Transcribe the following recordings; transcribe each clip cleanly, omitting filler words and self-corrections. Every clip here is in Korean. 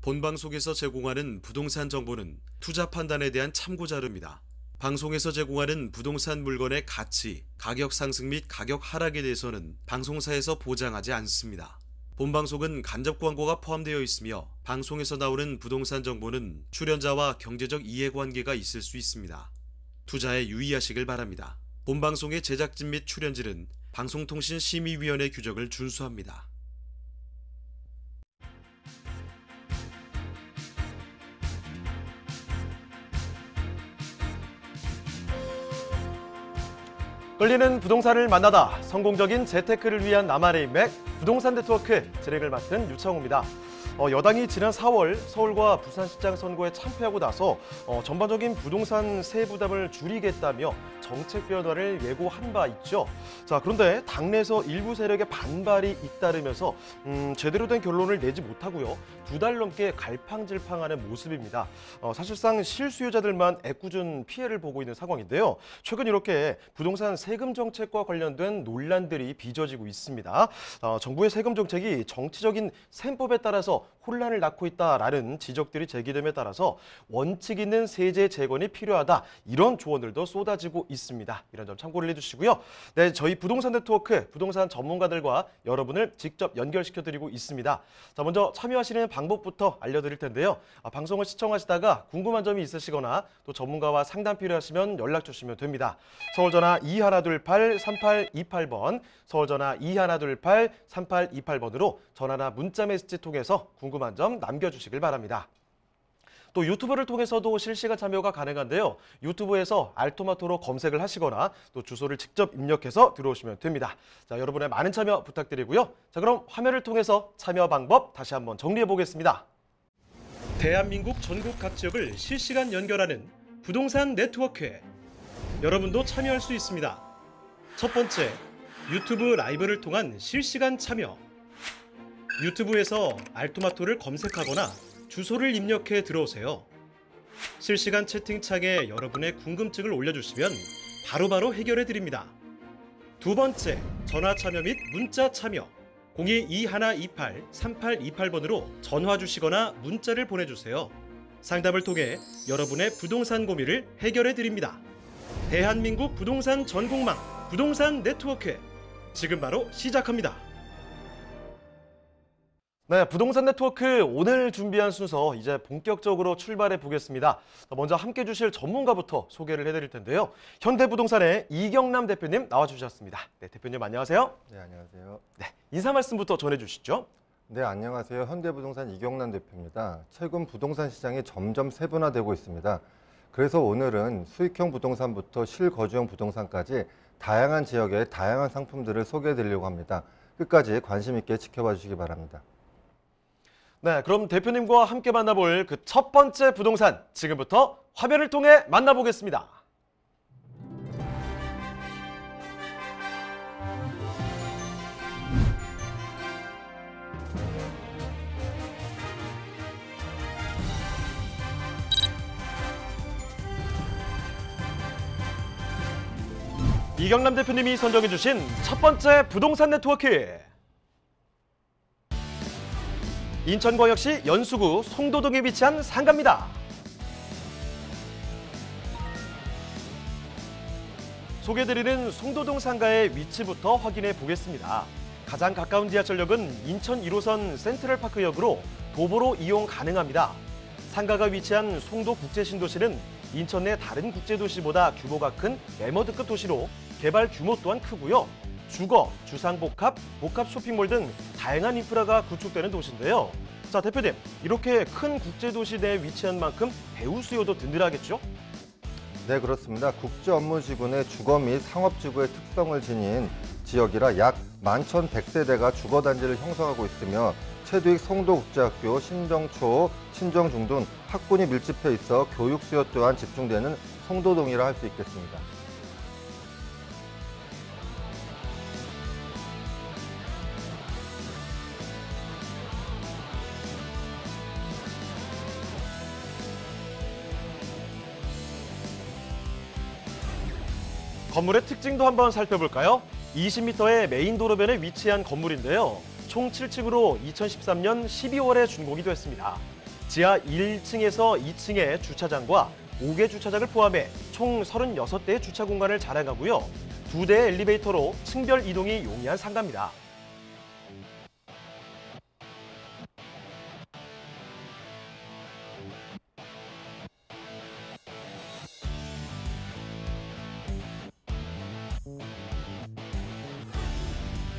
본방송에서 제공하는 부동산 정보는 투자 판단에 대한 참고 자료입니다. 방송에서 제공하는 부동산 물건의 가치, 가격 상승 및 가격 하락에 대해서는 방송사에서 보장하지 않습니다. 본방송은 간접 광고가 포함되어 있으며 방송에서 나오는 부동산 정보는 출연자와 경제적 이해관계가 있을 수 있습니다. 투자에 유의하시길 바랍니다. 본방송의 제작진 및 출연진은 방송통신심의위원회 규정을 준수합니다. 끌리는 부동산을 만나다 성공적인 재테크를 위한 나만의 인맥 부동산 네트워크 진행을 맡은 유창호입니다. 여당이 지난 4월 서울과 부산시장 선거에 참패하고 나서 전반적인 부동산 세부 부담을 줄이겠다며 정책 변화를 예고한 바 있죠. 자, 그런데 당내에서 일부 세력의 반발이 잇따르면서 제대로 된 결론을 내지 못하고요. 2달 넘게 갈팡질팡하는 모습입니다. 사실상 실수요자들만 애꿎은 피해를 보고 있는 상황인데요. 최근 이렇게 부동산 세금 정책과 관련된 논란들이 빚어지고 있습니다. 정부의 세금 정책이 정치적인 셈법에 따라서 혼란을 낳고 있다라는 지적들이 제기됨에 따라서 원칙 있는 세제 재건이 필요하다. 이런 조언들도 쏟아지고 있습니다. 이런 점 참고를 해주시고요. 네, 저희 부동산 네트워크 부동산 전문가들과 여러분을 직접 연결시켜드리고 있습니다. 자, 먼저 참여하시는 방법부터 알려드릴 텐데요. 방송을 시청하시다가 궁금한 점이 있으시거나 또 전문가와 상담 필요하시면 연락 주시면 됩니다. 서울전화 2128-3828번, 서울전화 2128-3828번으로 전화나 문자 메시지 통해서 궁금한 점 남겨주시길 바랍니다. 또 유튜브를 통해서도 실시간 참여가 가능한데요. 유튜브에서 알토마토로 검색을 하시거나 또 주소를 직접 입력해서 들어오시면 됩니다. 자, 여러분의 많은 참여 부탁드리고요. 자, 그럼 화면을 통해서 참여 방법 다시 한번 정리해 보겠습니다. 대한민국 전국 각 지역을 실시간 연결하는 부동산 네트워크에 여러분도 참여할 수 있습니다. 첫 번째, 유튜브 라이브를 통한 실시간 참여. 유튜브에서 알토마토를 검색하거나 주소를 입력해 들어오세요. 실시간 채팅창에 여러분의 궁금증을 올려주시면 바로바로 해결해 드립니다. 두 번째, 전화 참여 및 문자 참여. 022128-3828번으로 전화 주시거나 문자를 보내주세요. 상담을 통해 여러분의 부동산 고민을 해결해 드립니다. 대한민국 부동산 전국망 부동산 네트워크 지금 바로 시작합니다. 네, 부동산 네트워크 오늘 준비한 순서 이제 본격적으로 출발해 보겠습니다. 먼저 함께 해주실 전문가부터 소개를 해드릴 텐데요. 현대부동산의 이경남 대표님 나와주셨습니다. 네, 대표님 안녕하세요. 네, 안녕하세요. 네, 인사 말씀부터 전해주시죠. 네, 안녕하세요. 현대부동산 이경남 대표입니다. 최근 부동산 시장이 점점 세분화되고 있습니다. 그래서 오늘은 수익형 부동산부터 실거주형 부동산까지 다양한 지역의 다양한 상품들을 소개해 드리려고 합니다. 끝까지 관심 있게 지켜봐 주시기 바랍니다. 네, 그럼 대표님과 함께 만나볼 그 첫 번째 부동산 지금부터 화면을 통해 만나보겠습니다. 이경남 대표님이 선정해 주신 첫 번째 부동산 네트워크. 인천광역시 연수구 송도동에 위치한 상가입니다. 소개해드리는 송도동 상가의 위치부터 확인해 보겠습니다. 가장 가까운 지하철역은 인천 1호선 센트럴파크역으로 도보로 이용 가능합니다. 상가가 위치한 송도국제신도시는 인천 내 다른 국제도시보다 규모가 큰 메머드급 도시로 개발 규모 또한 크고요. 주거, 주상복합, 복합 쇼핑몰 등 다양한 인프라가 구축되는 도시인데요. 자, 대표님, 이렇게 큰 국제도시 내에 위치한 만큼 배우 수요도 든든하겠죠? 네, 그렇습니다. 국제업무지구 내 주거 및 상업지구의 특성을 지닌 지역이라 약 11,100세대가 주거단지를 형성하고 있으며 최두익 송도국제학교, 신정초, 신정중 등 학군이 밀집해 있어 교육 수요 또한 집중되는 송도동이라 할 수 있겠습니다. 건물의 특징도 한번 살펴볼까요? 20m의 메인 도로변에 위치한 건물인데요. 총 7층으로 2013년 12월에 준공이 됐습니다. 지하 1층에서 2층의 주차장과 5개 주차장을 포함해 총 36대의 주차 공간을 자랑하고요. 2대의 엘리베이터로 층별 이동이 용이한 상가입니다.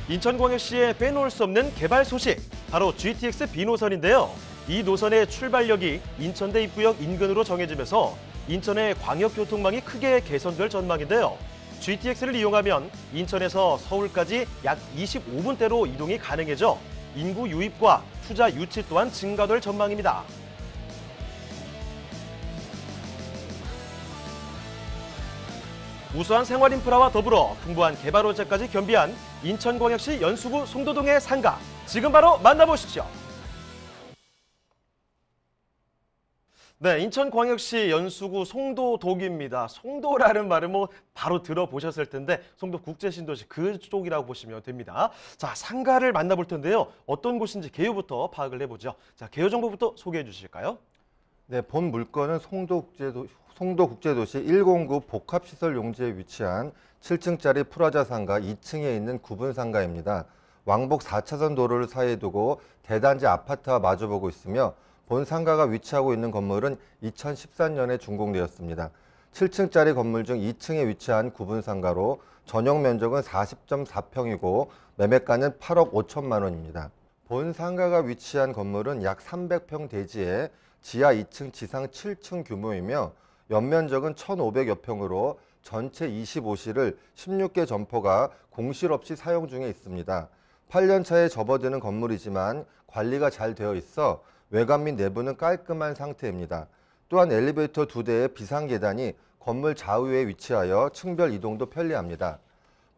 인천광역시에 빼놓을 수 없는 개발 소식, 바로 GTX B 노선인데요. 이 노선의 출발역이 인천대 입구역 인근으로 정해지면서 인천의 광역교통망이 크게 개선될 전망인데요. GTX를 이용하면 인천에서 서울까지 약 25분대로 이동이 가능해져 인구 유입과 투자 유치 또한 증가될 전망입니다. 우수한 생활 인프라와 더불어 풍부한 개발 호재까지 겸비한 인천광역시 연수구 송도동의 상가, 지금 바로 만나보시죠. 네, 인천광역시 연수구 송도동입니다. 송도라는 말은 바로 들어보셨을 텐데 송도 국제신도시 그쪽이라고 보시면 됩니다. 자, 상가를 만나볼 텐데요. 어떤 곳인지 개요부터 파악을 해보죠. 자, 개요 정보부터 소개해 주실까요? 네, 본 물건은 송도국제도시 109 복합시설 용지에 위치한 7층짜리 프라자 상가 2층에 있는 구분 상가입니다. 왕복 4차선 도로를 사이에 두고 대단지 아파트와 마주보고 있으며 본 상가가 위치하고 있는 건물은 2014년에 준공되었습니다. 7층짜리 건물 중 2층에 위치한 구분 상가로 전용 면적은 40.4평이고 매매가는 8억 5천만 원입니다. 본 상가가 위치한 건물은 약 300평 대지에 지하 2층, 지상 7층 규모이며 연면적은 1,500여 평으로 전체 25실을 16개 점포가 공실 없이 사용 중에 있습니다. 8년 차에 접어드는 건물이지만 관리가 잘 되어 있어 외관 및 내부는 깔끔한 상태입니다. 또한 엘리베이터 2대의 비상계단이 건물 좌우에 위치하여 층별 이동도 편리합니다.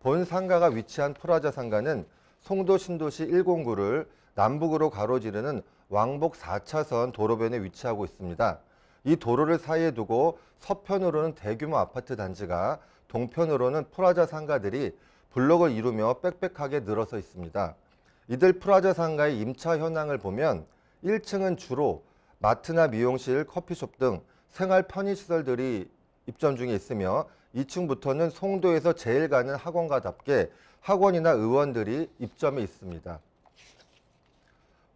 본 상가가 위치한 프라자 상가는 송도 신도시 109를 남북으로 가로지르는 왕복 4차선 도로변에 위치하고 있습니다. 이 도로를 사이에 두고 서편으로는 대규모 아파트 단지가, 동편으로는 프라자 상가들이 블록을 이루며 빽빽하게 늘어서 있습니다. 이들 프라자 상가의 임차 현황을 보면 1층은 주로 마트나 미용실, 커피숍 등 생활 편의시설들이 입점 중에 있으며 2층부터는 송도에서 제일 가는 학원가답게 학원이나 의원들이 입점해 있습니다.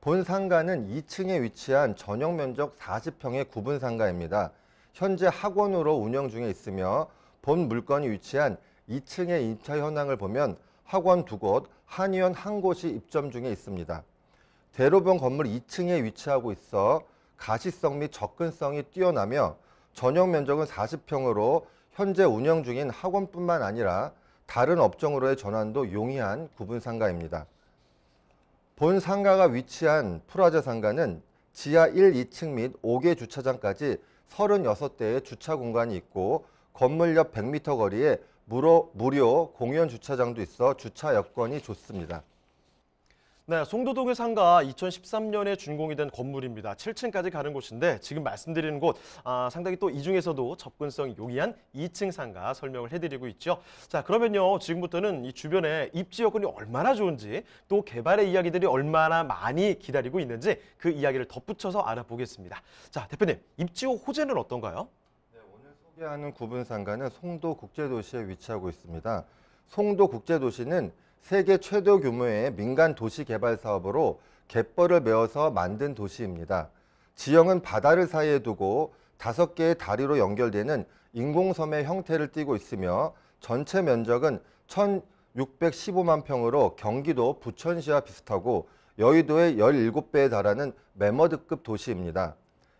본 상가는 2층에 위치한 전용 면적 40평의 구분 상가입니다. 현재 학원으로 운영 중에 있으며 본 물건이 위치한 2층의 임차 현황을 보면 학원 2곳, 한의원 1곳이 입점 중에 있습니다. 대로변 건물 2층에 위치하고 있어 가시성 및 접근성이 뛰어나며 전용 면적은 40평으로 현재 운영 중인 학원뿐만 아니라 다른 업종으로의 전환도 용이한 구분 상가입니다. 본 상가가 위치한 프라자 상가는 지하 1, 2층 및 5개 주차장까지 36대의 주차 공간이 있고 건물 옆 100m 거리에 무료 공연 주차장도 있어 주차 여건이 좋습니다. 네, 송도동의 상가 2013년에 준공이 된 건물입니다. 7층까지 가는 곳인데 지금 말씀드리는 곳 상당히 또 이 중에서도 접근성이 용이한 2층 상가 설명을 해드리고 있죠. 자, 그러면요 지금부터는 이 주변에 입지 여건이 얼마나 좋은지 또 개발의 이야기들이 얼마나 많이 기다리고 있는지 그 이야기를 덧붙여서 알아보겠습니다. 자, 대표님 입지 호재는 어떤가요? 네, 오늘 소개하는 구분 상가는 송도국제도시에 위치하고 있습니다. 송도국제도시는 세계 최대 규모의 민간 도시 개발 사업으로 갯벌을 메워서 만든 도시입니다. 지형은 바다를 사이에 두고 5개의 다리로 연결되는 인공섬의 형태를 띠고 있으며 전체 면적은 1,615만 평으로 경기도 부천시와 비슷하고 여의도의 17배에 달하는 매머드급 도시입니다.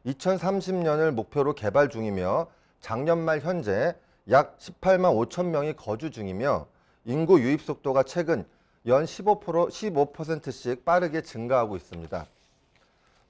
2030년을 목표로 개발 중이며 작년 말 현재 약 18만 5천 명이 거주 중이며 인구 유입 속도가 최근 연 15%씩 빠르게 증가하고 있습니다.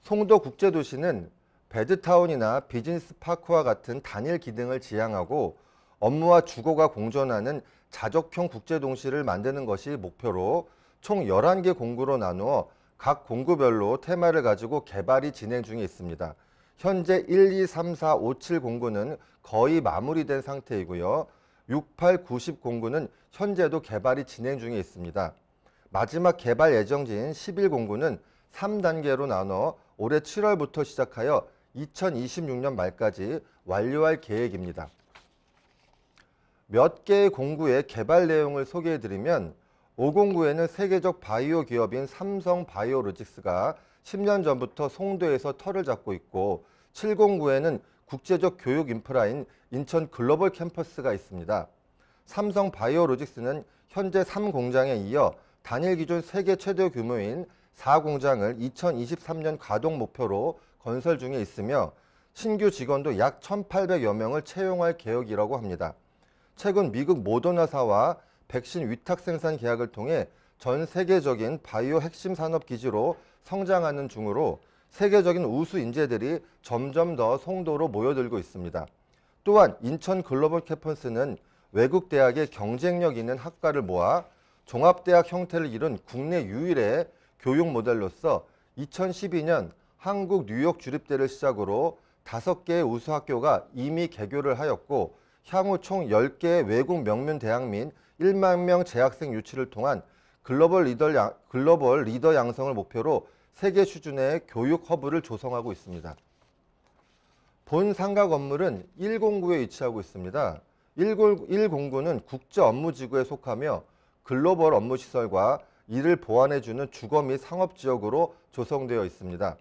송도국제도시는 베드타운이나 비즈니스 파크와 같은 단일 기능을 지향하고 업무와 주거가 공존하는 자적형 국제도시를 만드는 것이 목표로 총 11개 공구로 나누어 각 공구별로 테마를 가지고 개발이 진행 중에 있습니다. 현재 1, 2, 3, 4, 5, 7 공구는 거의 마무리된 상태이고요. 6, 8, 90 공구는 현재도 개발이 진행 중에 있습니다. 마지막 개발 예정지인 11공구는 3단계로 나눠 올해 7월부터 시작하여 2026년 말까지 완료할 계획입니다. 몇 개의 공구의 개발 내용을 소개해드리면 5공구에는 세계적 바이오 기업인 삼성 바이오로직스가 10년 전부터 송도에서 터를 잡고 있고 7공구에는 국제적 교육 인프라인 인천 글로벌 캠퍼스가 있습니다. 삼성 바이오로직스는 현재 3공장에 이어 단일 기준 세계 최대 규모인 4공장을 2023년 가동 목표로 건설 중에 있으며 신규 직원도 약 1,800여 명을 채용할 계획이라고 합니다. 최근 미국 모더나사와 백신 위탁 생산 계약을 통해 전 세계적인 바이오 핵심 산업 기지로 성장하는 중으로 세계적인 우수 인재들이 점점 더 송도로 모여들고 있습니다. 또한 인천 글로벌 캠퍼스는 외국 대학의 경쟁력 있는 학과를 모아 종합대학 형태를 이룬 국내 유일의 교육 모델로서 2012년 한국 뉴욕 주립대를 시작으로 5개의 우수 학교가 이미 개교를 하였고 향후 총 10개의 외국 명문 대학 및 1만 명 재학생 유치를 통한 글로벌 리더 양성을 목표로 세계 수준의 교육 허브를 조성하고 있습니다. 본 상가 건물은 1공구에 위치하고 있습니다. 1공구는 국제 업무지구에 속하며 글로벌 업무시설과 이를 보완해주는 주거 및 상업지역으로 조성되어 있습니다.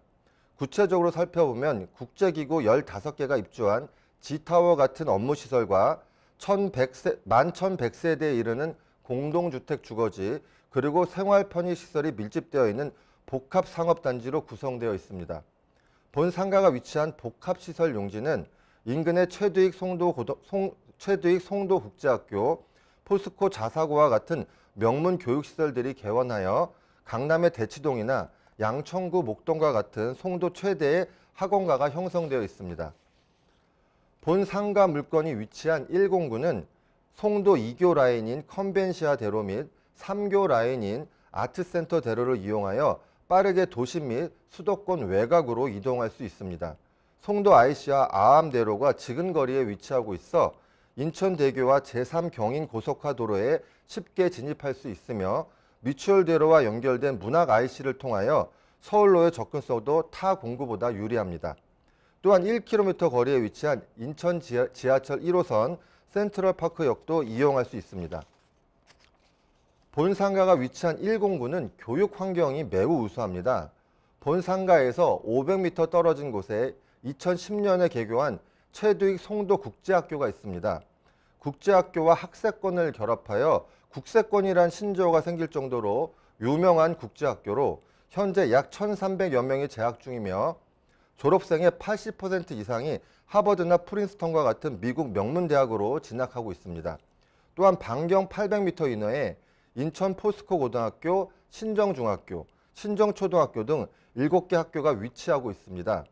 구체적으로 살펴보면 국제기구 15개가 입주한 G타워 같은 업무시설과 11,100세대에 이르는 공동주택 주거지 그리고 생활 편의시설이 밀집되어 있는 복합상업단지로 구성되어 있습니다. 본 상가가 위치한 복합시설 용지는 인근의 최두익 송도국제학교, 포스코 자사고와 같은 명문 교육시설들이 개원하여 강남의 대치동이나 양천구 목동과 같은 송도 최대의 학원가가 형성되어 있습니다. 본 상가 물건이 위치한 1공구는 송도 2교 라인인 컨벤시아 대로 및 3교 라인인 아트센터 대로를 이용하여 빠르게 도심 및 수도권 외곽으로 이동할 수 있습니다. 송도 IC와 아암대로가 지근거리에 위치하고 있어 인천대교와 제3경인 고속화도로에 쉽게 진입할 수 있으며 미추홀대로와 연결된 문학 IC를 통하여 서울로의 접근성도 타 공구보다 유리합니다. 또한 1km 거리에 위치한 인천 지하철 1호선 센트럴파크역도 이용할 수 있습니다. 본 상가가 위치한 1공구는 교육 환경이 매우 우수합니다. 본 상가에서 500m 떨어진 곳에 2010년에 개교한 최두익 송도국제학교가 있습니다. 국제학교와 학세권을 결합하여 국세권이란 신조어가 생길 정도로 유명한 국제학교로 현재 약 1,300여 명이 재학 중이며 졸업생의 80% 이상이 하버드나 프린스턴과 같은 미국 명문대학으로 진학하고 있습니다. 또한 반경 800m 이내에 인천 포스코 고등학교, 신정중학교, 신정초등학교 등 7개 학교가 위치하고 있습니다.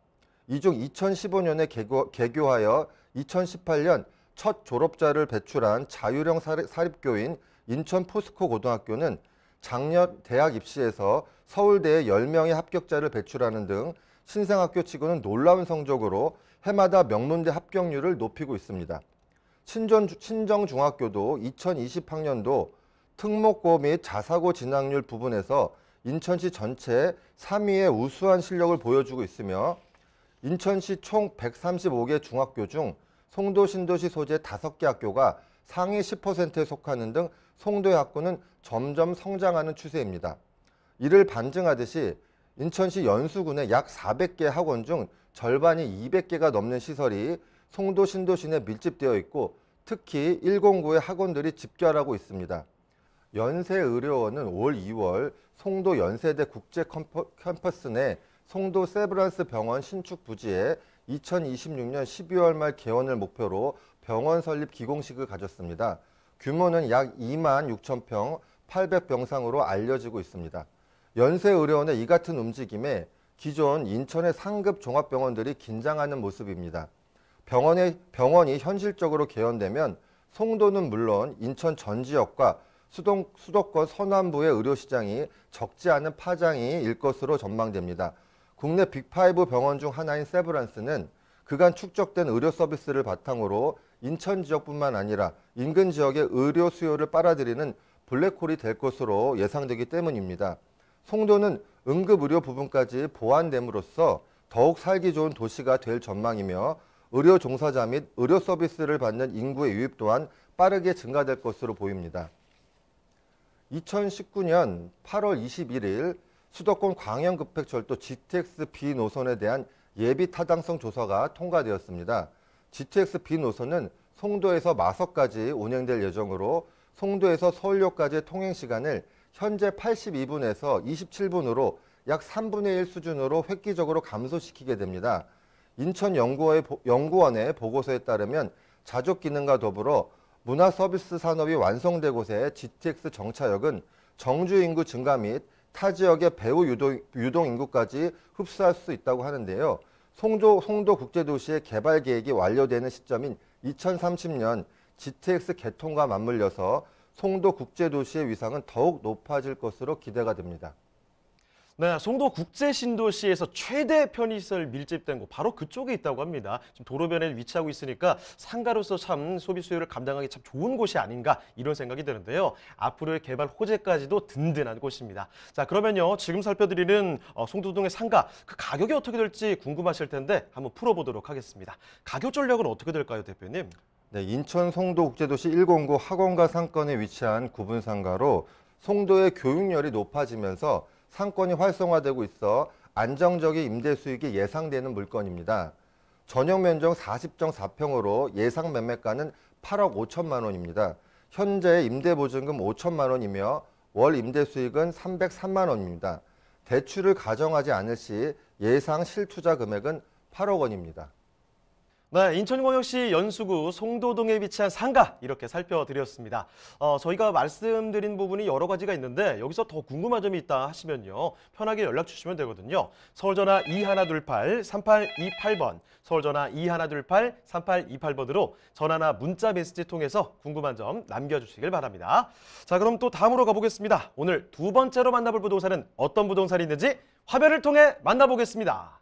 이 중 2015년에 개교하여 2018년 첫 졸업자를 배출한 자율형 사립교인 인천 포스코 고등학교는 작년 대학 입시에서 서울대에 10명의 합격자를 배출하는 등 신생학교 치고는 놀라운 성적으로 해마다 명문대 합격률을 높이고 있습니다. 신정중학교도 2020학년도 특목고 및 자사고 진학률 부분에서 인천시 전체 3위의 우수한 실력을 보여주고 있으며 인천시 총 135개 중학교 중 송도 신도시 소재 5개 학교가 상위 10%에 속하는 등 송도의 학교는 점점 성장하는 추세입니다. 이를 반증하듯이 인천시 연수군의 약 400개 학원 중 절반이 200개가 넘는 시설이 송도 신도시 내 밀집되어 있고 특히 1공구의 학원들이 집결하고 있습니다. 연세의료원은 올 2월 송도 연세대 국제 캠퍼스 내 송도 세브란스 병원 신축 부지에 2026년 12월 말 개원을 목표로 병원 설립 기공식을 가졌습니다. 규모는 약 2만 6천 평, 800병상으로 알려지고 있습니다. 연세의료원의 이 같은 움직임에 기존 인천의 상급 종합병원들이 긴장하는 모습입니다. 병원이 현실적으로 개원되면 송도는 물론 인천 전 지역과 수도권 서남부의 의료시장이 적지 않은 파장이 일 것으로 전망됩니다. 국내 빅5 병원 중 하나인 세브란스는 그간 축적된 의료 서비스를 바탕으로 인천 지역뿐만 아니라 인근 지역의 의료 수요를 빨아들이는 블랙홀이 될 것으로 예상되기 때문입니다. 송도는 응급의료 부분까지 보완됨으로써 더욱 살기 좋은 도시가 될 전망이며 의료 종사자 및 의료 서비스를 받는 인구의 유입 또한 빠르게 증가될 것으로 보입니다. 2019년 8월 21일 수도권 광양급행철도 GTX-B 노선에 대한 예비 타당성 조사가 통과되었습니다. GTX-B 노선은 송도에서 마석까지 운행될 예정으로 송도에서 서울역까지의 통행 시간을 현재 82분에서 27분으로 약 3분의 1 수준으로 획기적으로 감소시키게 됩니다. 인천연구원의 보고서에 따르면 자족 기능과 더불어 문화 서비스 산업이 완성된 곳의 GTX 정차역은 정주 인구 증가 및 타 지역의 배후 유동 인구까지 흡수할 수 있다고 하는데요. 송도 국제도시의 개발 계획이 완료되는 시점인 2030년 GTX 개통과 맞물려서 송도 국제도시의 위상은 더욱 높아질 것으로 기대가 됩니다. 네, 송도 국제신도시에서 최대 편의시설 밀집된 곳 바로 그쪽에 있다고 합니다. 지금 도로변에 위치하고 있으니까 상가로서 참 소비 수요를 감당하기 참 좋은 곳이 아닌가 이런 생각이 드는데요. 앞으로의 개발 호재까지도 든든한 곳입니다. 자, 그러면요. 지금 살펴드리는 송도동의 상가 그 가격이 어떻게 될지 궁금하실 텐데 한번 풀어보도록 하겠습니다. 가격 전략은 어떻게 될까요, 대표님? 네, 인천 송도 국제도시 109 학원가 상권에 위치한 구분 상가로 송도의 교육열이 높아지면서 상권이 활성화되고 있어 안정적인 임대 수익이 예상되는 물건입니다. 전용 면적 40정 4평으로 예상 매매가는 8억 5천만 원입니다. 현재 임대보증금 5천만 원이며 월 임대 수익은 303만 원입니다. 대출을 가정하지 않을 시 예상 실투자 금액은 8억 원입니다. 네, 인천광역시 연수구 송도동에 위치한 상가 이렇게 살펴드렸습니다. 저희가 말씀드린 부분이 여러 가지가 있는데 여기서 더 궁금한 점이 있다 하시면요. 편하게 연락 주시면 되거든요. 서울전화 2128-3828번, 서울전화 2128-3828번으로 전화나 문자 메시지 통해서 궁금한 점 남겨주시길 바랍니다. 자, 그럼 또 다음으로 가보겠습니다. 오늘 두 번째로 만나볼 부동산은 어떤 부동산이 있는지 화면을 통해 만나보겠습니다.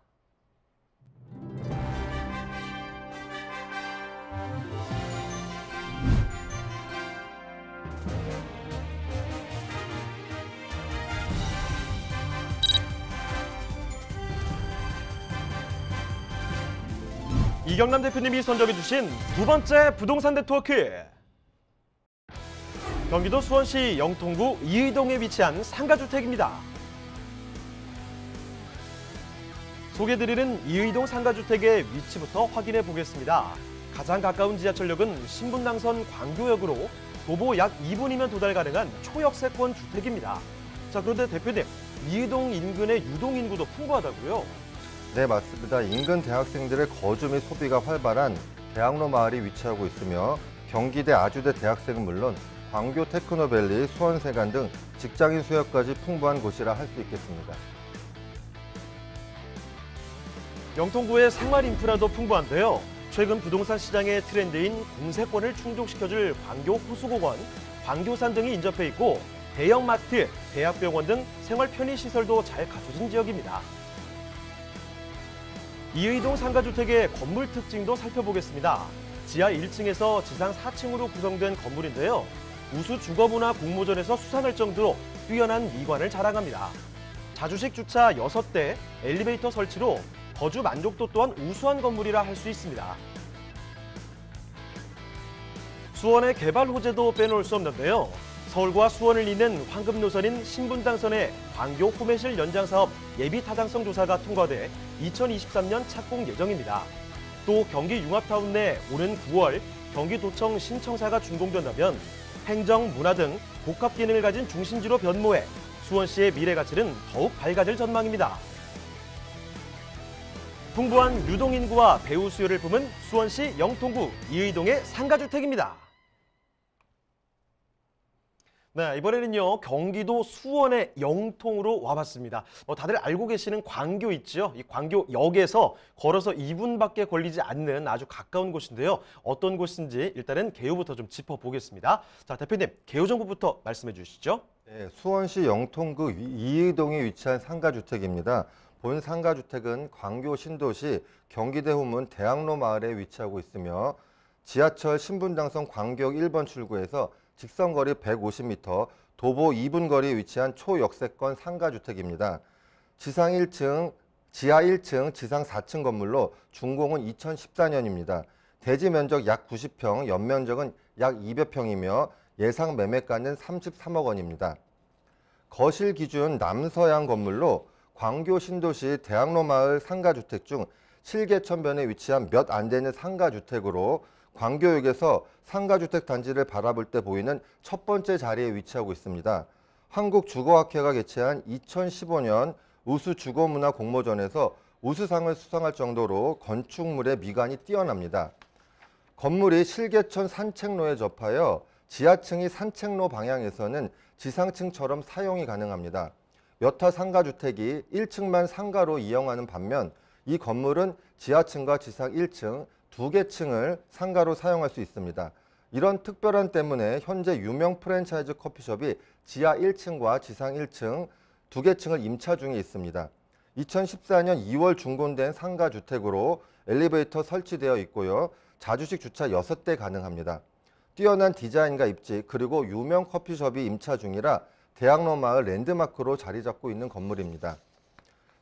이경남 대표님이 선정해주신 두 번째 부동산 네트워크. 경기도 수원시 영통구 이의동에 위치한 상가주택입니다. 소개해드리는 이의동 상가주택의 위치부터 확인해 보겠습니다. 가장 가까운 지하철역은 신분당선 광교역으로 도보 약 2분이면 도달 가능한 초역세권 주택입니다. 자, 그런데 대표님, 이의동 인근의 유동인구도 풍부하다고요? 네, 맞습니다. 인근 대학생들의 거주 및 소비가 활발한 대학로 마을이 위치하고 있으며 경기대 아주대 대학생은 물론 광교 테크노밸리, 수원세관 등 직장인 수요까지 풍부한 곳이라 할 수 있겠습니다. 영통구의 생활 인프라도 풍부한데요. 최근 부동산 시장의 트렌드인 공세권을 충족시켜줄 광교 호수공원, 광교산 등이 인접해 있고 대형마트, 대학병원 등 생활 편의시설도 잘 갖춰진 지역입니다. 이의동 상가주택의 건물 특징도 살펴보겠습니다. 지하 1층에서 지상 4층으로 구성된 건물인데요. 우수 주거부나 공모전에서 수상할 정도로 뛰어난 미관을 자랑합니다. 자주식 주차 6대, 엘리베이터 설치로 거주 만족도 또한 우수한 건물이라 할 수 있습니다. 수원의 개발 호재도 빼놓을 수 없는데요. 서울과 수원을 잇는 황금 노선인 신분당선의 광교 호매실 연장 사업 예비 타당성 조사가 통과돼 2023년 착공 예정입니다. 또 경기 융합타운 내 오는 9월 경기도청 신청사가 준공된다면 행정, 문화 등 복합 기능을 가진 중심지로 변모해 수원시의 미래 가치는 더욱 밝아질 전망입니다. 풍부한 유동인구와 배후 수요를 품은 수원시 영통구 이의동의 상가주택입니다. 네, 이번에는요, 경기도 수원의 영통으로 와봤습니다. 다들 알고 계시는 광교 있죠? 이 광교역에서 걸어서 2분밖에 걸리지 않는 아주 가까운 곳인데요. 어떤 곳인지 일단은 개요부터 좀 짚어보겠습니다. 자, 대표님, 개요 정보부터 말씀해 주시죠. 네, 수원시 영통구 이의동에 위치한 상가주택입니다. 본 상가주택은 광교 신도시 경기대 후문 대학로 마을에 위치하고 있으며 지하철 신분당선 광교역 1번 출구에서 직선거리 150m, 도보 2분 거리에 위치한 초역세권 상가주택입니다. 지상 1층, 지하 1층, 지상 4층 건물로 준공은 2014년입니다. 대지 면적 약 90평, 연면적은 약 200평이며 예상 매매가는 33억 원입니다. 거실 기준 남서양 건물로 광교 신도시 대학로 마을 상가주택 중 실개천변에 위치한 몇 안 되는 상가주택으로 광교역에서 상가주택 단지를 바라볼 때 보이는 첫 번째 자리에 위치하고 있습니다. 한국주거학회가 개최한 2015년 우수주거문화 공모전에서 우수상을 수상할 정도로 건축물의 미관이 뛰어납니다. 건물이 실개천 산책로에 접하여 지하층이 산책로 방향에서는 지상층처럼 사용이 가능합니다. 여타 상가주택이 1층만 상가로 이용하는 반면 이 건물은 지하층과 지상 1층 두 개 층을 상가로 사용할 수 있습니다. 이런 특별함 때문에 현재 유명 프랜차이즈 커피숍이 지하 1층과 지상 1층 두 개 층을 임차 중에 있습니다. 2014년 2월 준공된 상가주택으로 엘리베이터 설치되어 있고요. 자주식 주차 6대 가능합니다. 뛰어난 디자인과 입지 그리고 유명 커피숍이 임차 중이라 대학로 마을 랜드마크로 자리 잡고 있는 건물입니다.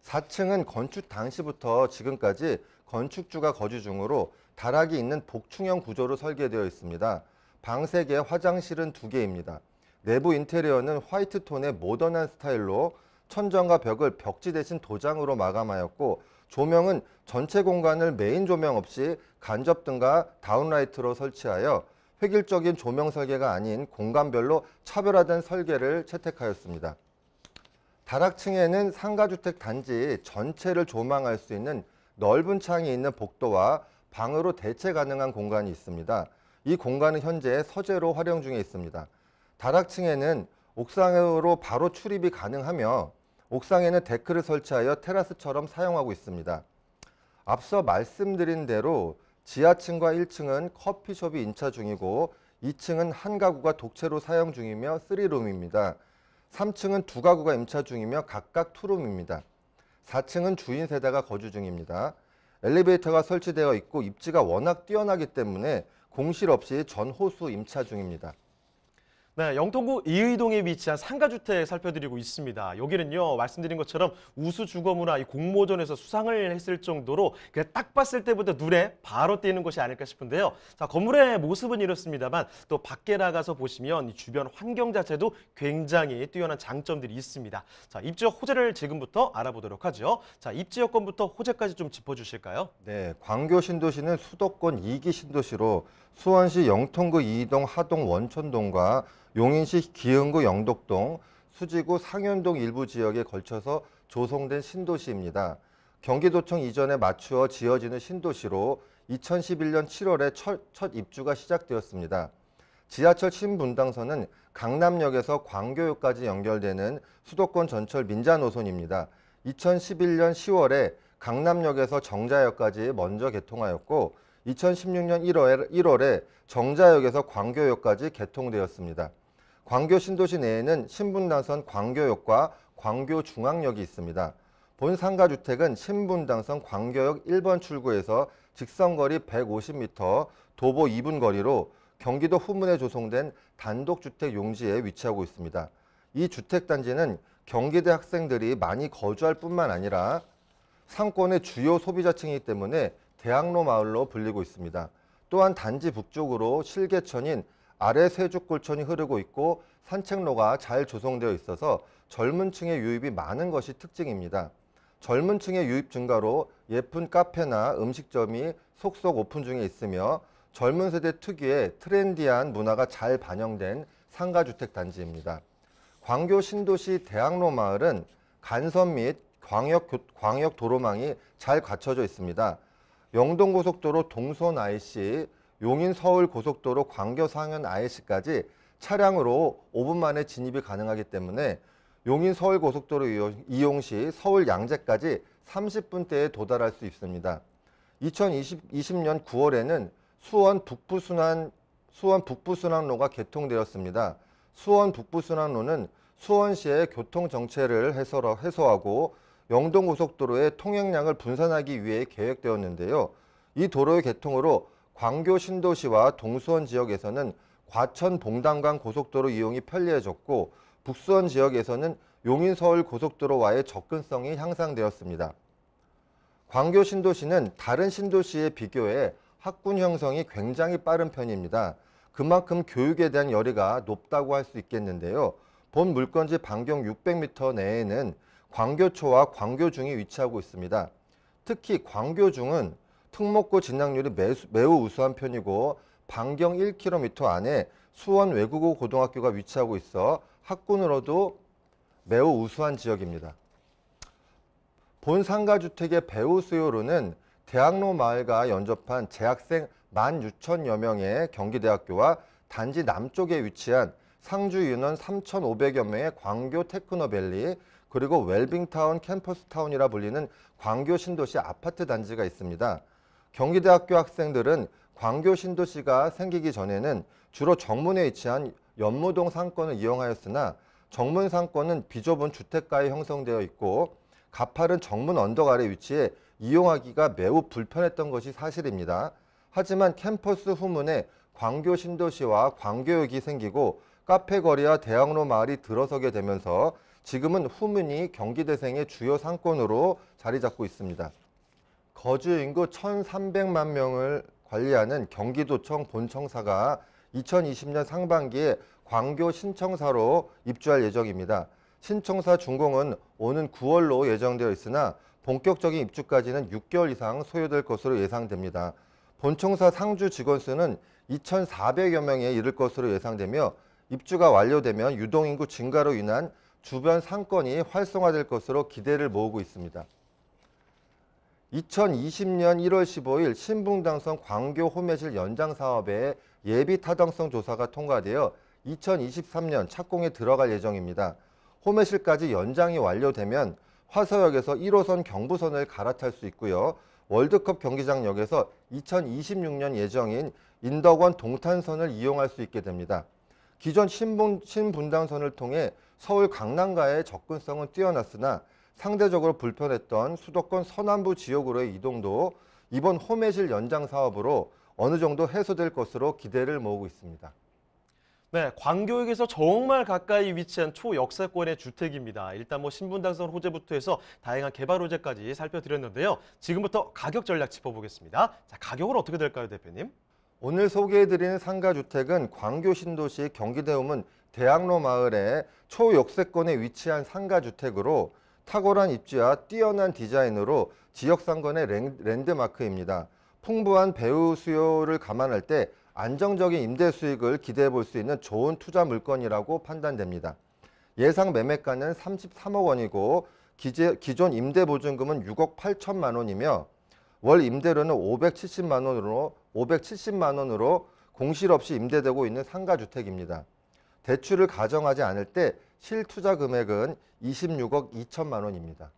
4층은 건축 당시부터 지금까지 건축주가 거주 중으로 다락이 있는 복층형 구조로 설계되어 있습니다. 방 3개, 화장실은 2개입니다. 내부 인테리어는 화이트 톤의 모던한 스타일로 천정과 벽을 벽지 대신 도장으로 마감하였고 조명은 전체 공간을 메인 조명 없이 간접등과 다운라이트로 설치하여 획일적인 조명 설계가 아닌 공간별로 차별화된 설계를 채택하였습니다. 다락층에는 상가주택 단지 전체를 조망할 수 있는 넓은 창이 있는 복도와 방으로 대체 가능한 공간이 있습니다. 이 공간은 현재 서재로 활용 중에 있습니다. 다락층에는 옥상으로 바로 출입이 가능하며 옥상에는 데크를 설치하여 테라스처럼 사용하고 있습니다. 앞서 말씀드린 대로 지하층과 1층은 커피숍이 임차 중이고 2층은 한 가구가 독채로 사용 중이며 3룸입니다. 3층은 두 가구가 임차 중이며 각각 2룸입니다. 4층은 주인 세대가 거주 중입니다. 엘리베이터가 설치되어 있고 입지가 워낙 뛰어나기 때문에 공실 없이 전호수 임차 중입니다. 네, 영통구 이의동에 위치한 상가주택 살펴드리고 있습니다. 여기는요, 말씀드린 것처럼 우수주거문화 공모전에서 수상을 했을 정도로 그냥 딱 봤을 때부터 눈에 바로 띄는 곳이 아닐까 싶은데요. 자, 건물의 모습은 이렇습니다만 또 밖에 나가서 보시면 이 주변 환경 자체도 굉장히 뛰어난 장점들이 있습니다. 자, 입지역 호재를 지금부터 알아보도록 하죠. 자, 입지 여건부터 호재까지 좀 짚어주실까요? 네, 광교 신도시는 수도권 2기 신도시로 수원시 영통구 이의동 하동 원천동과 용인시 기흥구 영덕동, 수지구 상현동 일부 지역에 걸쳐서 조성된 신도시입니다. 경기도청 이전에 맞추어 지어지는 신도시로 2011년 7월에 첫 입주가 시작되었습니다. 지하철 신분당선은 강남역에서 광교역까지 연결되는 수도권 전철 민자 노선입니다. 2011년 10월에 강남역에서 정자역까지 먼저 개통하였고 2016년 1월에 정자역에서 광교역까지 개통되었습니다. 광교 신도시 내에는 신분당선 광교역과 광교중앙역이 있습니다. 본 상가주택은 신분당선 광교역 1번 출구에서 직선거리 150m, 도보 2분 거리로 경기도 후문에 조성된 단독주택 용지에 위치하고 있습니다. 이 주택단지는 경기대 학생들이 많이 거주할 뿐만 아니라 상권의 주요 소비자층이기 때문에 대학로 마을로 불리고 있습니다. 또한 단지 북쪽으로 실개천인 아래 세죽골천이 흐르고 있고 산책로가 잘 조성되어 있어서 젊은 층의 유입이 많은 것이 특징입니다. 젊은 층의 유입 증가로 예쁜 카페나 음식점이 속속 오픈 중에 있으며 젊은 세대 특유의 트렌디한 문화가 잘 반영된 상가주택 단지입니다. 광교 신도시 대학로 마을은 간선 및 광역 도로망이 잘 갖춰져 있습니다. 영동고속도로 동선 IC, 용인 서울 고속도로 광교 상현 IC까지 차량으로 5분 만에 진입이 가능하기 때문에 용인 서울 고속도로 이용 시 서울 양재까지 30분대에 도달할 수 있습니다. 2020년 9월에는 수원 북부순환로가 개통되었습니다. 수원 북부순환로는 수원시의 교통 정체를 해소하고 영동고속도로의 통행량을 분산하기 위해 계획되었는데요. 이 도로의 개통으로 광교 신도시와 동수원 지역에서는 과천 봉담간 고속도로 이용이 편리해졌고 북수원 지역에서는 용인-서울 고속도로와의 접근성이 향상되었습니다. 광교 신도시는 다른 신도시에 비교해 학군 형성이 굉장히 빠른 편입니다. 그만큼 교육에 대한 열의가 높다고 할 수 있겠는데요. 본 물건지 반경 600m 내에는 광교초와 광교중이 위치하고 있습니다. 특히 광교중은 특목고 진학률이 매우 우수한 편이고 반경 1km 안에 수원 외국어 고등학교가 위치하고 있어 학군으로도 매우 우수한 지역입니다. 본 상가주택의 배후 수요로는 대학로 마을과 연접한 재학생 16,000여 명의 경기대학교와 단지 남쪽에 위치한 상주 윤원 3,500여 명의 광교 테크노밸리, 그리고 웰빙타운 캠퍼스타운이라 불리는 광교 신도시 아파트 단지가 있습니다. 경기대학교 학생들은 광교 신도시가 생기기 전에는 주로 정문에 위치한 연무동 상권을 이용하였으나 정문 상권은 비좁은 주택가에 형성되어 있고 가파른 정문 언덕 아래 위치해 이용하기가 매우 불편했던 것이 사실입니다. 하지만 캠퍼스 후문에 광교 신도시와 광교역이 생기고 카페거리와 대학로 마을이 들어서게 되면서 지금은 후문이 경기대생의 주요 상권으로 자리 잡고 있습니다. 거주 인구 1,300만 명을 관리하는 경기도청 본청사가 2020년 상반기에 광교 신청사로 입주할 예정입니다. 신청사 준공은 오는 9월로 예정되어 있으나 본격적인 입주까지는 6개월 이상 소요될 것으로 예상됩니다. 본청사 상주 직원 수는 2,400여 명에 이를 것으로 예상되며 입주가 완료되면 유동인구 증가로 인한 주변 상권이 활성화될 것으로 기대를 모으고 있습니다. 2020년 1월 15일 신분당선 광교 호매실 연장 사업의 예비 타당성 조사가 통과되어 2023년 착공에 들어갈 예정입니다. 호매실까지 연장이 완료되면 화서역에서 1호선 경부선을 갈아탈 수 있고요. 월드컵 경기장역에서 2026년 예정인 인덕원 동탄선을 이용할 수 있게 됩니다. 기존 신분당선을 통해 서울 강남가의 접근성은 뛰어났으나 상대적으로 불편했던 수도권 서남부 지역으로의 이동도 이번 호매실 연장 사업으로 어느 정도 해소될 것으로 기대를 모으고 있습니다. 네, 광교역에서 정말 가까이 위치한 초역세권의 주택입니다. 일단 신분당선 호재부터 해서 다양한 개발 호재까지 살펴드렸는데요. 지금부터 가격 전략 짚어보겠습니다. 자, 가격은 어떻게 될까요, 대표님? 오늘 소개해드리는 상가주택은 광교 신도시 경기대우문 대학로 마을의 초역세권에 위치한 상가주택으로 탁월한 입지와 뛰어난 디자인으로 지역 상권의 랜드마크입니다. 풍부한 배후 수요를 감안할 때 안정적인 임대 수익을 기대해 볼 수 있는 좋은 투자 물건이라고 판단됩니다. 예상 매매가는 33억 원이고 기존 임대 보증금은 6억 8천만 원이며 월 임대료는 570만 원으로 공실 없이 임대되고 있는 상가주택입니다. 대출을 가정하지 않을 때 실투자 금액은 26억 2천만 원입니다.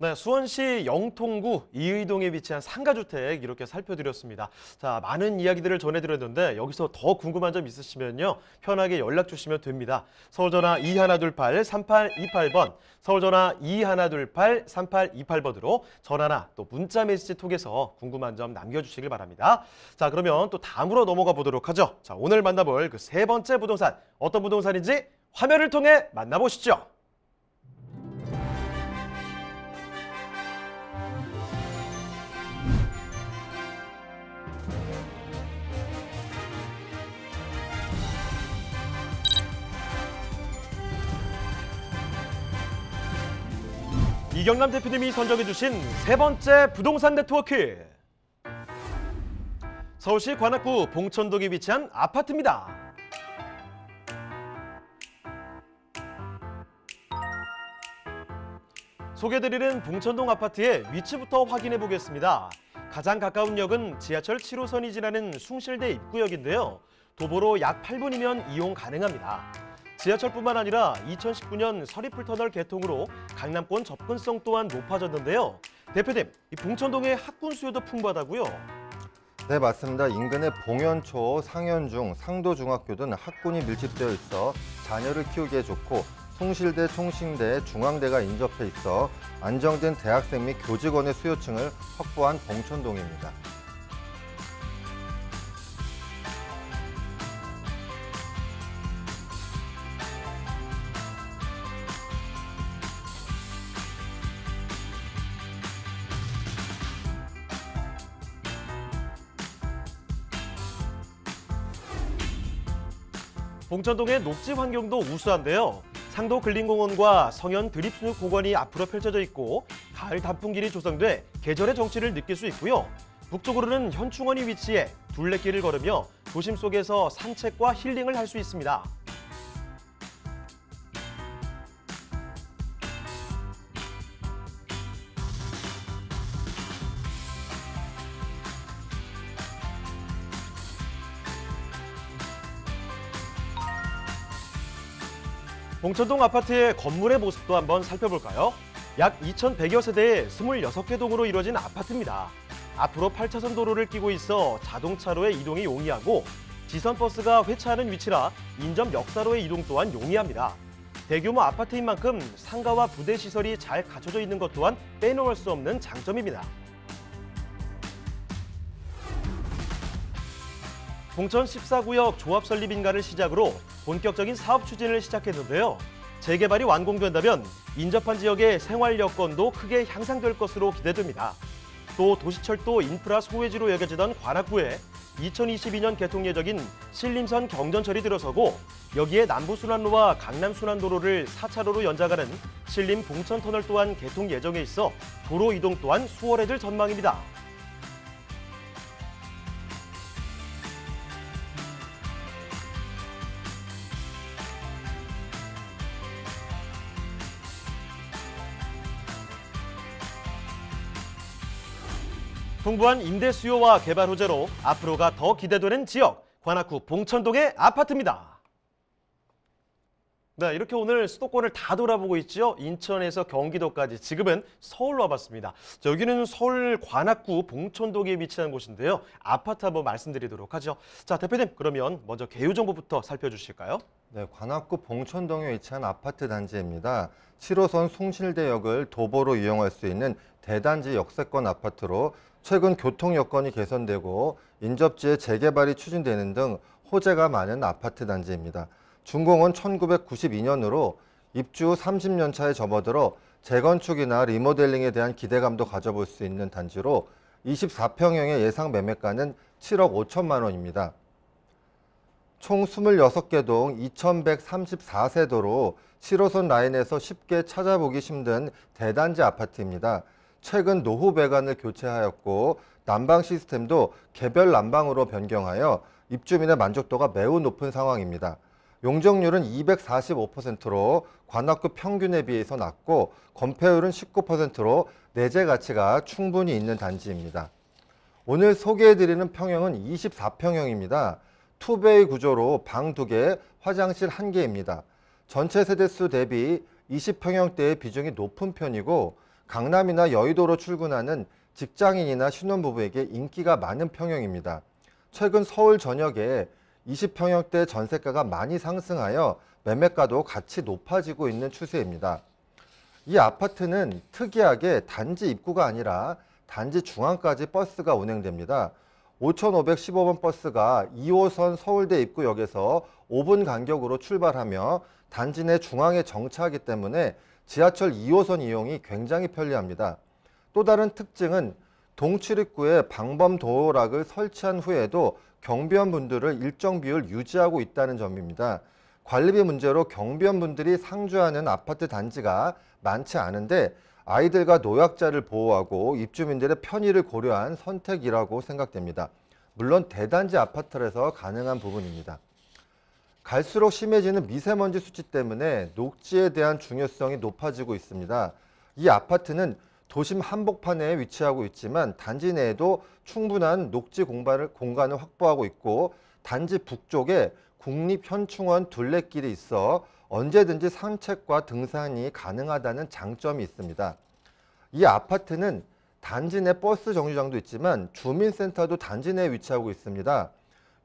네, 수원시 영통구 이의동에 위치한 상가주택 이렇게 살펴드렸습니다. 자, 많은 이야기들을 전해드렸는데 여기서 더 궁금한 점 있으시면요. 편하게 연락 주시면 됩니다. 서울전화 2128-3828번, 서울전화 2128-3828번으로 전화나 또 문자 메시지 통해서 궁금한 점 남겨주시길 바랍니다. 자, 그러면 또 다음으로 넘어가 보도록 하죠. 자, 오늘 만나볼 그 세 번째 부동산, 어떤 부동산인지 화면을 통해 만나보시죠. 이경남 대표님이 선정해주신 세 번째 부동산 네트워크. 서울시 관악구 봉천동에 위치한 아파트입니다. 소개드리는 봉천동 아파트의 위치부터 확인해 보겠습니다. 가장 가까운 역은 지하철 7호선이 지나는 숭실대 입구역인데요. 도보로 약 8분이면 이용 가능합니다. 지하철뿐만 아니라 2019년 서리풀터널 개통으로 강남권 접근성 또한 높아졌는데요. 대표님, 이 봉천동의 학군 수요도 풍부하다고요? 네, 맞습니다. 인근의 봉현초, 상현중, 상도중학교 등 학군이 밀집되어 있어 자녀를 키우기에 좋고 숭실대, 총신대, 중앙대가 인접해 있어 안정된 대학생 및 교직원의 수요층을 확보한 봉천동입니다. 봉천동의 녹지 환경도 우수한데요. 상도 근린공원과 성현 드립수육공원이 앞으로 펼쳐져 있고 가을 단풍길이 조성돼 계절의 정취를 느낄 수 있고요. 북쪽으로는 현충원이 위치해 둘레길을 걸으며 도심 속에서 산책과 힐링을 할 수 있습니다. 봉천동 아파트의 건물의 모습도 한번 살펴볼까요? 약 2,100여 세대의 26개 동으로 이루어진 아파트입니다. 앞으로 8차선 도로를 끼고 있어 자동차로의 이동이 용이하고 지선버스가 회차하는 위치라 인접 역사로의 이동 또한 용이합니다. 대규모 아파트인 만큼 상가와 부대 시설이 잘 갖춰져 있는 것 또한 빼놓을 수 없는 장점입니다. 봉천 14구역 조합 설립 인가를 시작으로 본격적인 사업 추진을 시작했는데요. 재개발이 완공된다면 인접한 지역의 생활 여건도 크게 향상될 것으로 기대됩니다. 또 도시철도 인프라 소외지로 여겨지던 관악구에 2022년 개통 예정인 신림선 경전철이 들어서고 여기에 남부순환로와 강남순환도로를 4차로로 연장하는 신림 봉천터널 또한 개통 예정에 있어 도로 이동 또한 수월해질 전망입니다. 풍부한 임대 수요와 개발 호재로 앞으로가 더 기대되는 지역, 관악구 봉천동의 아파트입니다. 네, 이렇게 오늘 수도권을 다 돌아보고 있죠. 인천에서 경기도까지 지금은 서울로 와봤습니다. 자, 여기는 서울 관악구 봉천동에 위치한 곳인데요. 아파트 한번 말씀드리도록 하죠. 자, 대표님 그러면 먼저 개요 정보부터 살펴주실까요? 네, 관악구 봉천동에 위치한 아파트 단지입니다. 7호선 숭실대역을 도보로 이용할 수 있는 대단지 역세권 아파트로 최근 교통 여건이 개선되고 인접지의 재개발이 추진되는 등 호재가 많은 아파트 단지입니다. 준공은 1992년으로 입주 30년 차에 접어들어 재건축이나 리모델링에 대한 기대감도 가져볼 수 있는 단지로 24평형의 예상 매매가는 7억 5천만 원입니다. 총 26개 동 2,134세도로 7호선 라인에서 쉽게 찾아보기 힘든 대단지 아파트입니다. 최근 노후 배관을 교체하였고 난방 시스템도 개별 난방으로 변경하여 입주민의 만족도가 매우 높은 상황입니다. 용적률은 245%로 관악구 평균에 비해서 낮고 건폐율은 19%로 내재 가치가 충분히 있는 단지입니다. 오늘 소개해드리는 평형은 24평형입니다. 투베이 구조로 방 2개, 화장실 1개입니다. 전체 세대수 대비 20평형대의 비중이 높은 편이고 강남이나 여의도로 출근하는 직장인이나 신혼부부에게 인기가 많은 평형입니다. 최근 서울 전역에 20평형대 전세가가 많이 상승하여 매매가도 같이 높아지고 있는 추세입니다. 이 아파트는 특이하게 단지 입구가 아니라 단지 중앙까지 버스가 운행됩니다. 5515번 버스가 2호선 서울대 입구역에서 5분 간격으로 출발하며 단지 내 중앙에 정차하기 때문에 지하철 2호선 이용이 굉장히 편리합니다. 또 다른 특징은 동출입구에 방범 도어락을 설치한 후에도 경비원분들을 일정 비율 유지하고 있다는 점입니다. 관리비 문제로 경비원분들이 상주하는 아파트 단지가 많지 않은데 아이들과 노약자를 보호하고 입주민들의 편의를 고려한 선택이라고 생각됩니다. 물론 대단지 아파트라서 가능한 부분입니다. 갈수록 심해지는 미세먼지 수치 때문에 녹지에 대한 중요성이 높아지고 있습니다. 이 아파트는 도심 한복판에 위치하고 있지만 단지 내에도 충분한 녹지 공간을 확보하고 있고 단지 북쪽에 국립현충원 둘레길이 있어 언제든지 산책과 등산이 가능하다는 장점이 있습니다. 이 아파트는 단지 내 버스 정류장도 있지만 주민센터도 단지 내에 위치하고 있습니다.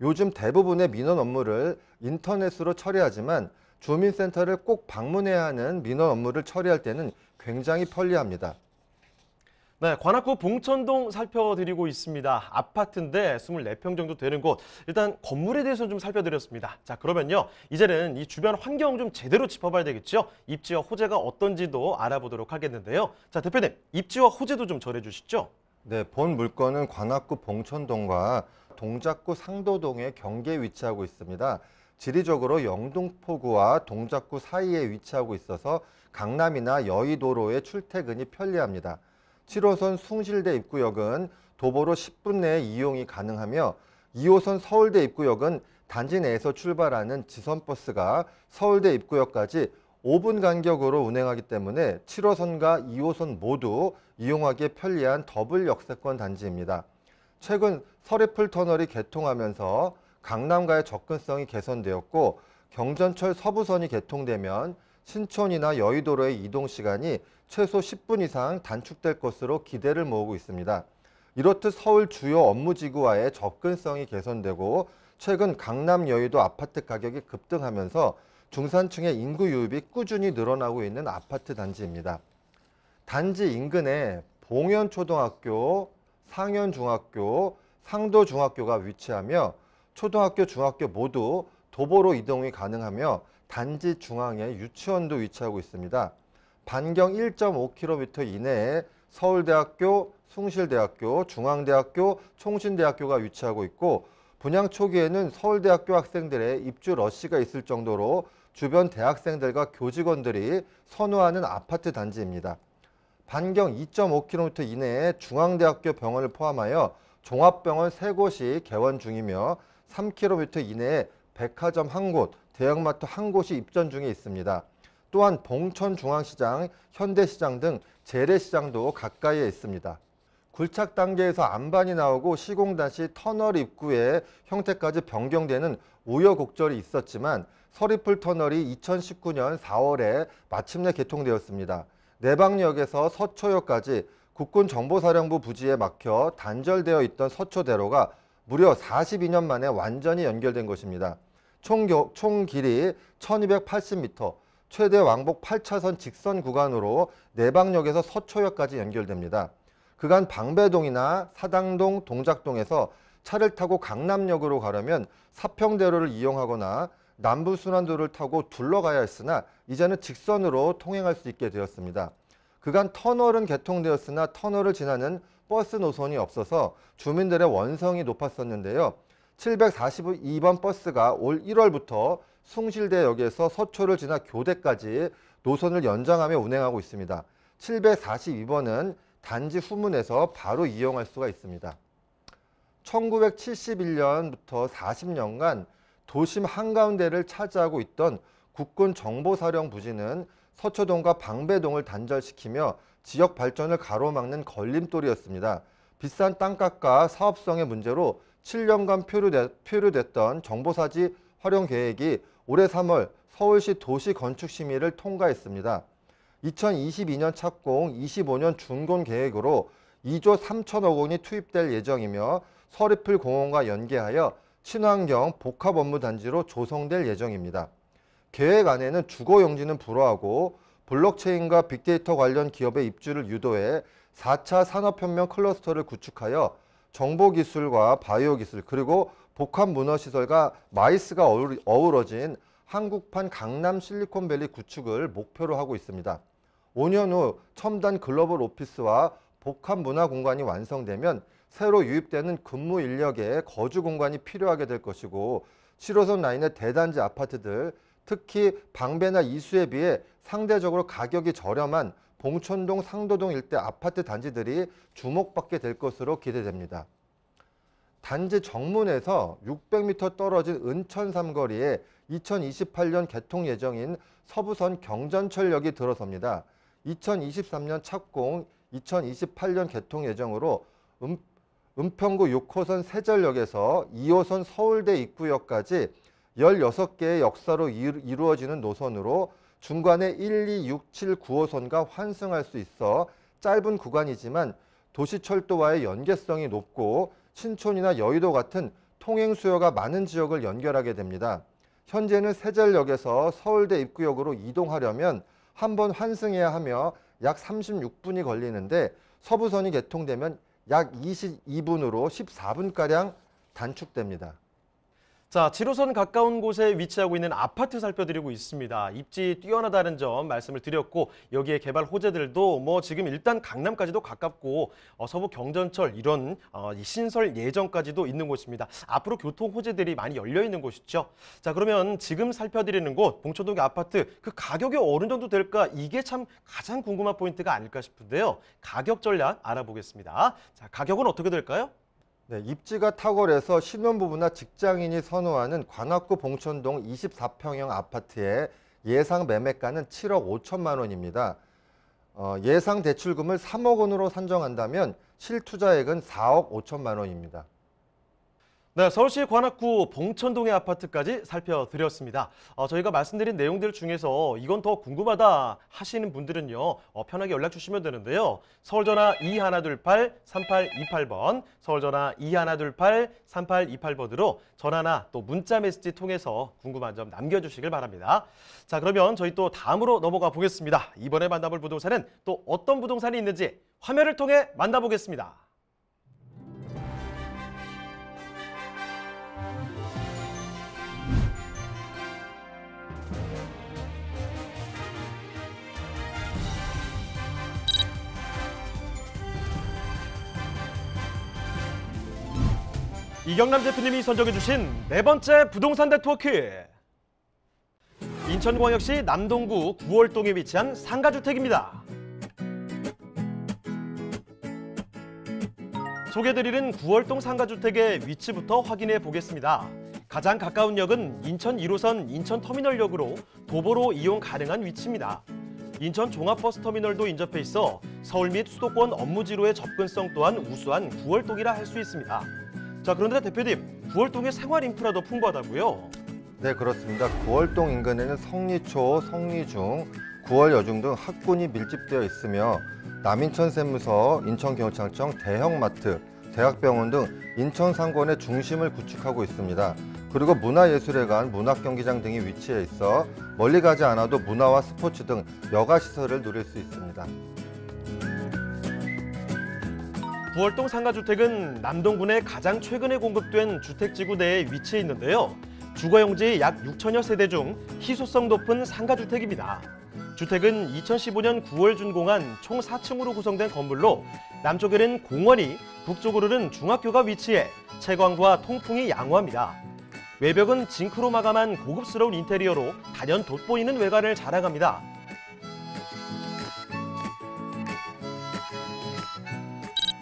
요즘 대부분의 민원 업무를 인터넷으로 처리하지만 주민센터를 꼭 방문해야 하는 민원 업무를 처리할 때는 굉장히 편리합니다. 네, 관악구 봉천동 살펴드리고 있습니다. 아파트인데 24평 정도 되는 곳. 일단 건물에 대해서 좀 살펴드렸습니다. 자, 그러면요. 이제는 이 주변 환경 좀 제대로 짚어봐야 되겠죠. 입지와 호재가 어떤지도 알아보도록 하겠는데요. 자, 대표님, 입지와 호재도 좀 전해주시죠. 네, 본 물건은 관악구 봉천동과 동작구 상도동의 경계에 위치하고 있습니다. 지리적으로 영등포구와 동작구 사이에 위치하고 있어서 강남이나 여의도로의 출퇴근이 편리합니다. 7호선 숭실대 입구역은 도보로 10분 내에 이용이 가능하며 2호선 서울대 입구역은 단지 내에서 출발하는 지선버스가 서울대 입구역까지 5분 간격으로 운행하기 때문에 7호선과 2호선 모두 이용하기에 편리한 더블 역세권 단지입니다. 최근 서리풀 터널이 개통하면서 강남과의 접근성이 개선되었고 경전철 서부선이 개통되면 신촌이나 여의도로의 이동 시간이 최소 10분 이상 단축될 것으로 기대를 모으고 있습니다. 이렇듯 서울 주요 업무지구와의 접근성이 개선되고 최근 강남 여의도 아파트 가격이 급등하면서 중산층의 인구 유입이 꾸준히 늘어나고 있는 아파트 단지입니다. 단지 인근에 봉현초등학교, 상현중학교, 상도중학교가 위치하며 초등학교, 중학교 모두 도보로 이동이 가능하며 단지 중앙에 유치원도 위치하고 있습니다. 반경 1.5km 이내에 서울대학교, 숭실대학교, 중앙대학교, 총신대학교가 위치하고 있고 분양 초기에는 서울대학교 학생들의 입주 러시가 있을 정도로 주변 대학생들과 교직원들이 선호하는 아파트 단지입니다. 반경 2.5km 이내에 중앙대학교 병원을 포함하여 종합병원 3곳이 개원 중이며 3km 이내에 백화점 1곳, 대형마트 1곳이 입점 중에 있습니다. 또한 봉천중앙시장, 현대시장 등 재래시장도 가까이에 있습니다. 굴착 단계에서 안반이 나오고 시공단 시 터널 입구의 형태까지 변경되는 우여곡절이 있었지만 서리풀 터널이 2019년 4월에 마침내 개통되었습니다. 내방역에서 서초역까지 국군정보사령부 부지에 막혀 단절되어 있던 서초대로가 무려 42년 만에 완전히 연결된 것입니다. 총 길이 1280m, 최대 왕복 8차선 직선 구간으로 내방역에서 서초역까지 연결됩니다. 그간 방배동이나 사당동, 동작동에서 차를 타고 강남역으로 가려면 사평대로를 이용하거나 남부순환도를 타고 둘러가야 했으나 이제는 직선으로 통행할 수 있게 되었습니다. 그간 터널은 개통되었으나 터널을 지나는 버스 노선이 없어서 주민들의 원성이 높았었는데요. 742번 버스가 올 1월부터 숭실대역에서 서초를 지나 교대까지 노선을 연장하며 운행하고 있습니다. 742번은 단지 후문에서 바로 이용할 수가 있습니다. 1971년부터 40년간 도심 한가운데를 차지하고 있던 국군정보사령 부지는 서초동과 방배동을 단절시키며 지역 발전을 가로막는 걸림돌이었습니다. 비싼 땅값과 사업성의 문제로 7년간 표류됐던 정보사지 활용 계획이 올해 3월 서울시 도시건축심의를 통과했습니다. 2022년 착공, 25년 준공 계획으로 2조 3천억 원이 투입될 예정이며 서리풀 공원과 연계하여 친환경 복합업무단지로 조성될 예정입니다. 계획 안에는 주거용지는 불허하고 블록체인과 빅데이터 관련 기업의 입주를 유도해 4차 산업혁명 클러스터를 구축하여 정보기술과 바이오기술 그리고 복합문화시설과 마이스가 어우러진 한국판 강남 실리콘밸리 구축을 목표로 하고 있습니다. 5년 후 첨단 글로벌 오피스와 복합문화공간이 완성되면 새로 유입되는 근무 인력의 거주 공간이 필요하게 될 것이고 7호선 라인의 대단지 아파트들, 특히 방배나 이수에 비해 상대적으로 가격이 저렴한 봉천동, 상도동 일대 아파트 단지들이 주목받게 될 것으로 기대됩니다. 단지 정문에서 600m 떨어진 은천 삼거리에 2028년 개통 예정인 서부선 경전철역이 들어섭니다. 2023년 착공, 2028년 개통 예정으로 은평구 6호선 세절역에서 2호선 서울대 입구역까지 16개의 역사로 이루어지는 노선으로 중간에 1, 2, 6, 7, 9호선과 환승할 수 있어 짧은 구간이지만 도시철도와의 연계성이 높고 신촌이나 여의도 같은 통행 수요가 많은 지역을 연결하게 됩니다. 현재는 세절역에서 서울대 입구역으로 이동하려면 한 번 환승해야 하며 약 36분이 걸리는데 서부선이 개통되면 약 22분으로 14분가량 단축됩니다. 자, 7호선 가까운 곳에 위치하고 있는 아파트 살펴드리고 있습니다. 입지 뛰어나다는 점 말씀을 드렸고 여기에 개발 호재들도 지금 일단 강남까지도 가깝고 서부 경전철 이런 이 신설 예정까지도 있는 곳입니다. 앞으로 교통 호재들이 많이 열려 있는 곳이죠. 자, 그러면 지금 살펴드리는 곳 봉천동 아파트 그 가격이 어느 정도 될까? 이게 참 가장 궁금한 포인트가 아닐까 싶은데요. 가격 전략 알아보겠습니다. 자, 가격은 어떻게 될까요? 네, 입지가 탁월해서 신혼부부나 직장인이 선호하는 관악구 봉천동 24평형 아파트의 예상 매매가는 7억 5천만 원입니다. 예상 대출금을 3억 원으로 산정한다면 실투자액은 4억 5천만 원입니다. 네, 서울시 관악구 봉천동의 아파트까지 살펴드렸습니다. 저희가 말씀드린 내용들 중에서 이건 더 궁금하다 하시는 분들은요. 편하게 연락 주시면 되는데요. 서울전화 2128-3828번, 서울전화 2128-3828번으로 전화나 또 문자 메시지 통해서 궁금한 점 남겨주시길 바랍니다. 자, 그러면 저희 또 다음으로 넘어가 보겠습니다. 이번에 만나볼 부동산은 또 어떤 부동산이 있는지 화면을 통해 만나보겠습니다. 이경남 대표님이 선정해주신 네 번째 부동산 네트워크. 인천광역시 남동구 구월동에 위치한 상가주택입니다. 소개드리는 구월동 상가주택의 위치부터 확인해 보겠습니다. 가장 가까운 역은 인천 1호선 인천터미널역으로 도보로 이용 가능한 위치입니다. 인천 종합버스터미널도 인접해 있어 서울 및 수도권 업무지로의 접근성 또한 우수한 구월동이라 할 수 있습니다. 자, 그런데 대표님, 구월동의 생활 인프라도 풍부하다고요? 네, 그렇습니다. 구월동 인근에는 성리초, 성리중, 구월여중 등 학군이 밀집되어 있으며 남인천세무서, 인천경찰청, 대형마트, 대학병원 등 인천 상권의 중심을 구축하고 있습니다. 그리고 문화예술회관, 문학경기장 등이 위치해 있어 멀리 가지 않아도 문화와 스포츠 등 여가시설을 누릴 수 있습니다. 구월동 상가주택은 남동군에 가장 최근에 공급된 주택지구 내에 위치해 있는데요. 주거용지 약 6천여 세대 중 희소성 높은 상가주택입니다. 주택은 2015년 9월 준공한 총 4층으로 구성된 건물로 남쪽에는 공원이, 북쪽으로는 중학교가 위치해 채광과 통풍이 양호합니다. 외벽은 징크로 마감한 고급스러운 인테리어로 단연 돋보이는 외관을 자랑합니다.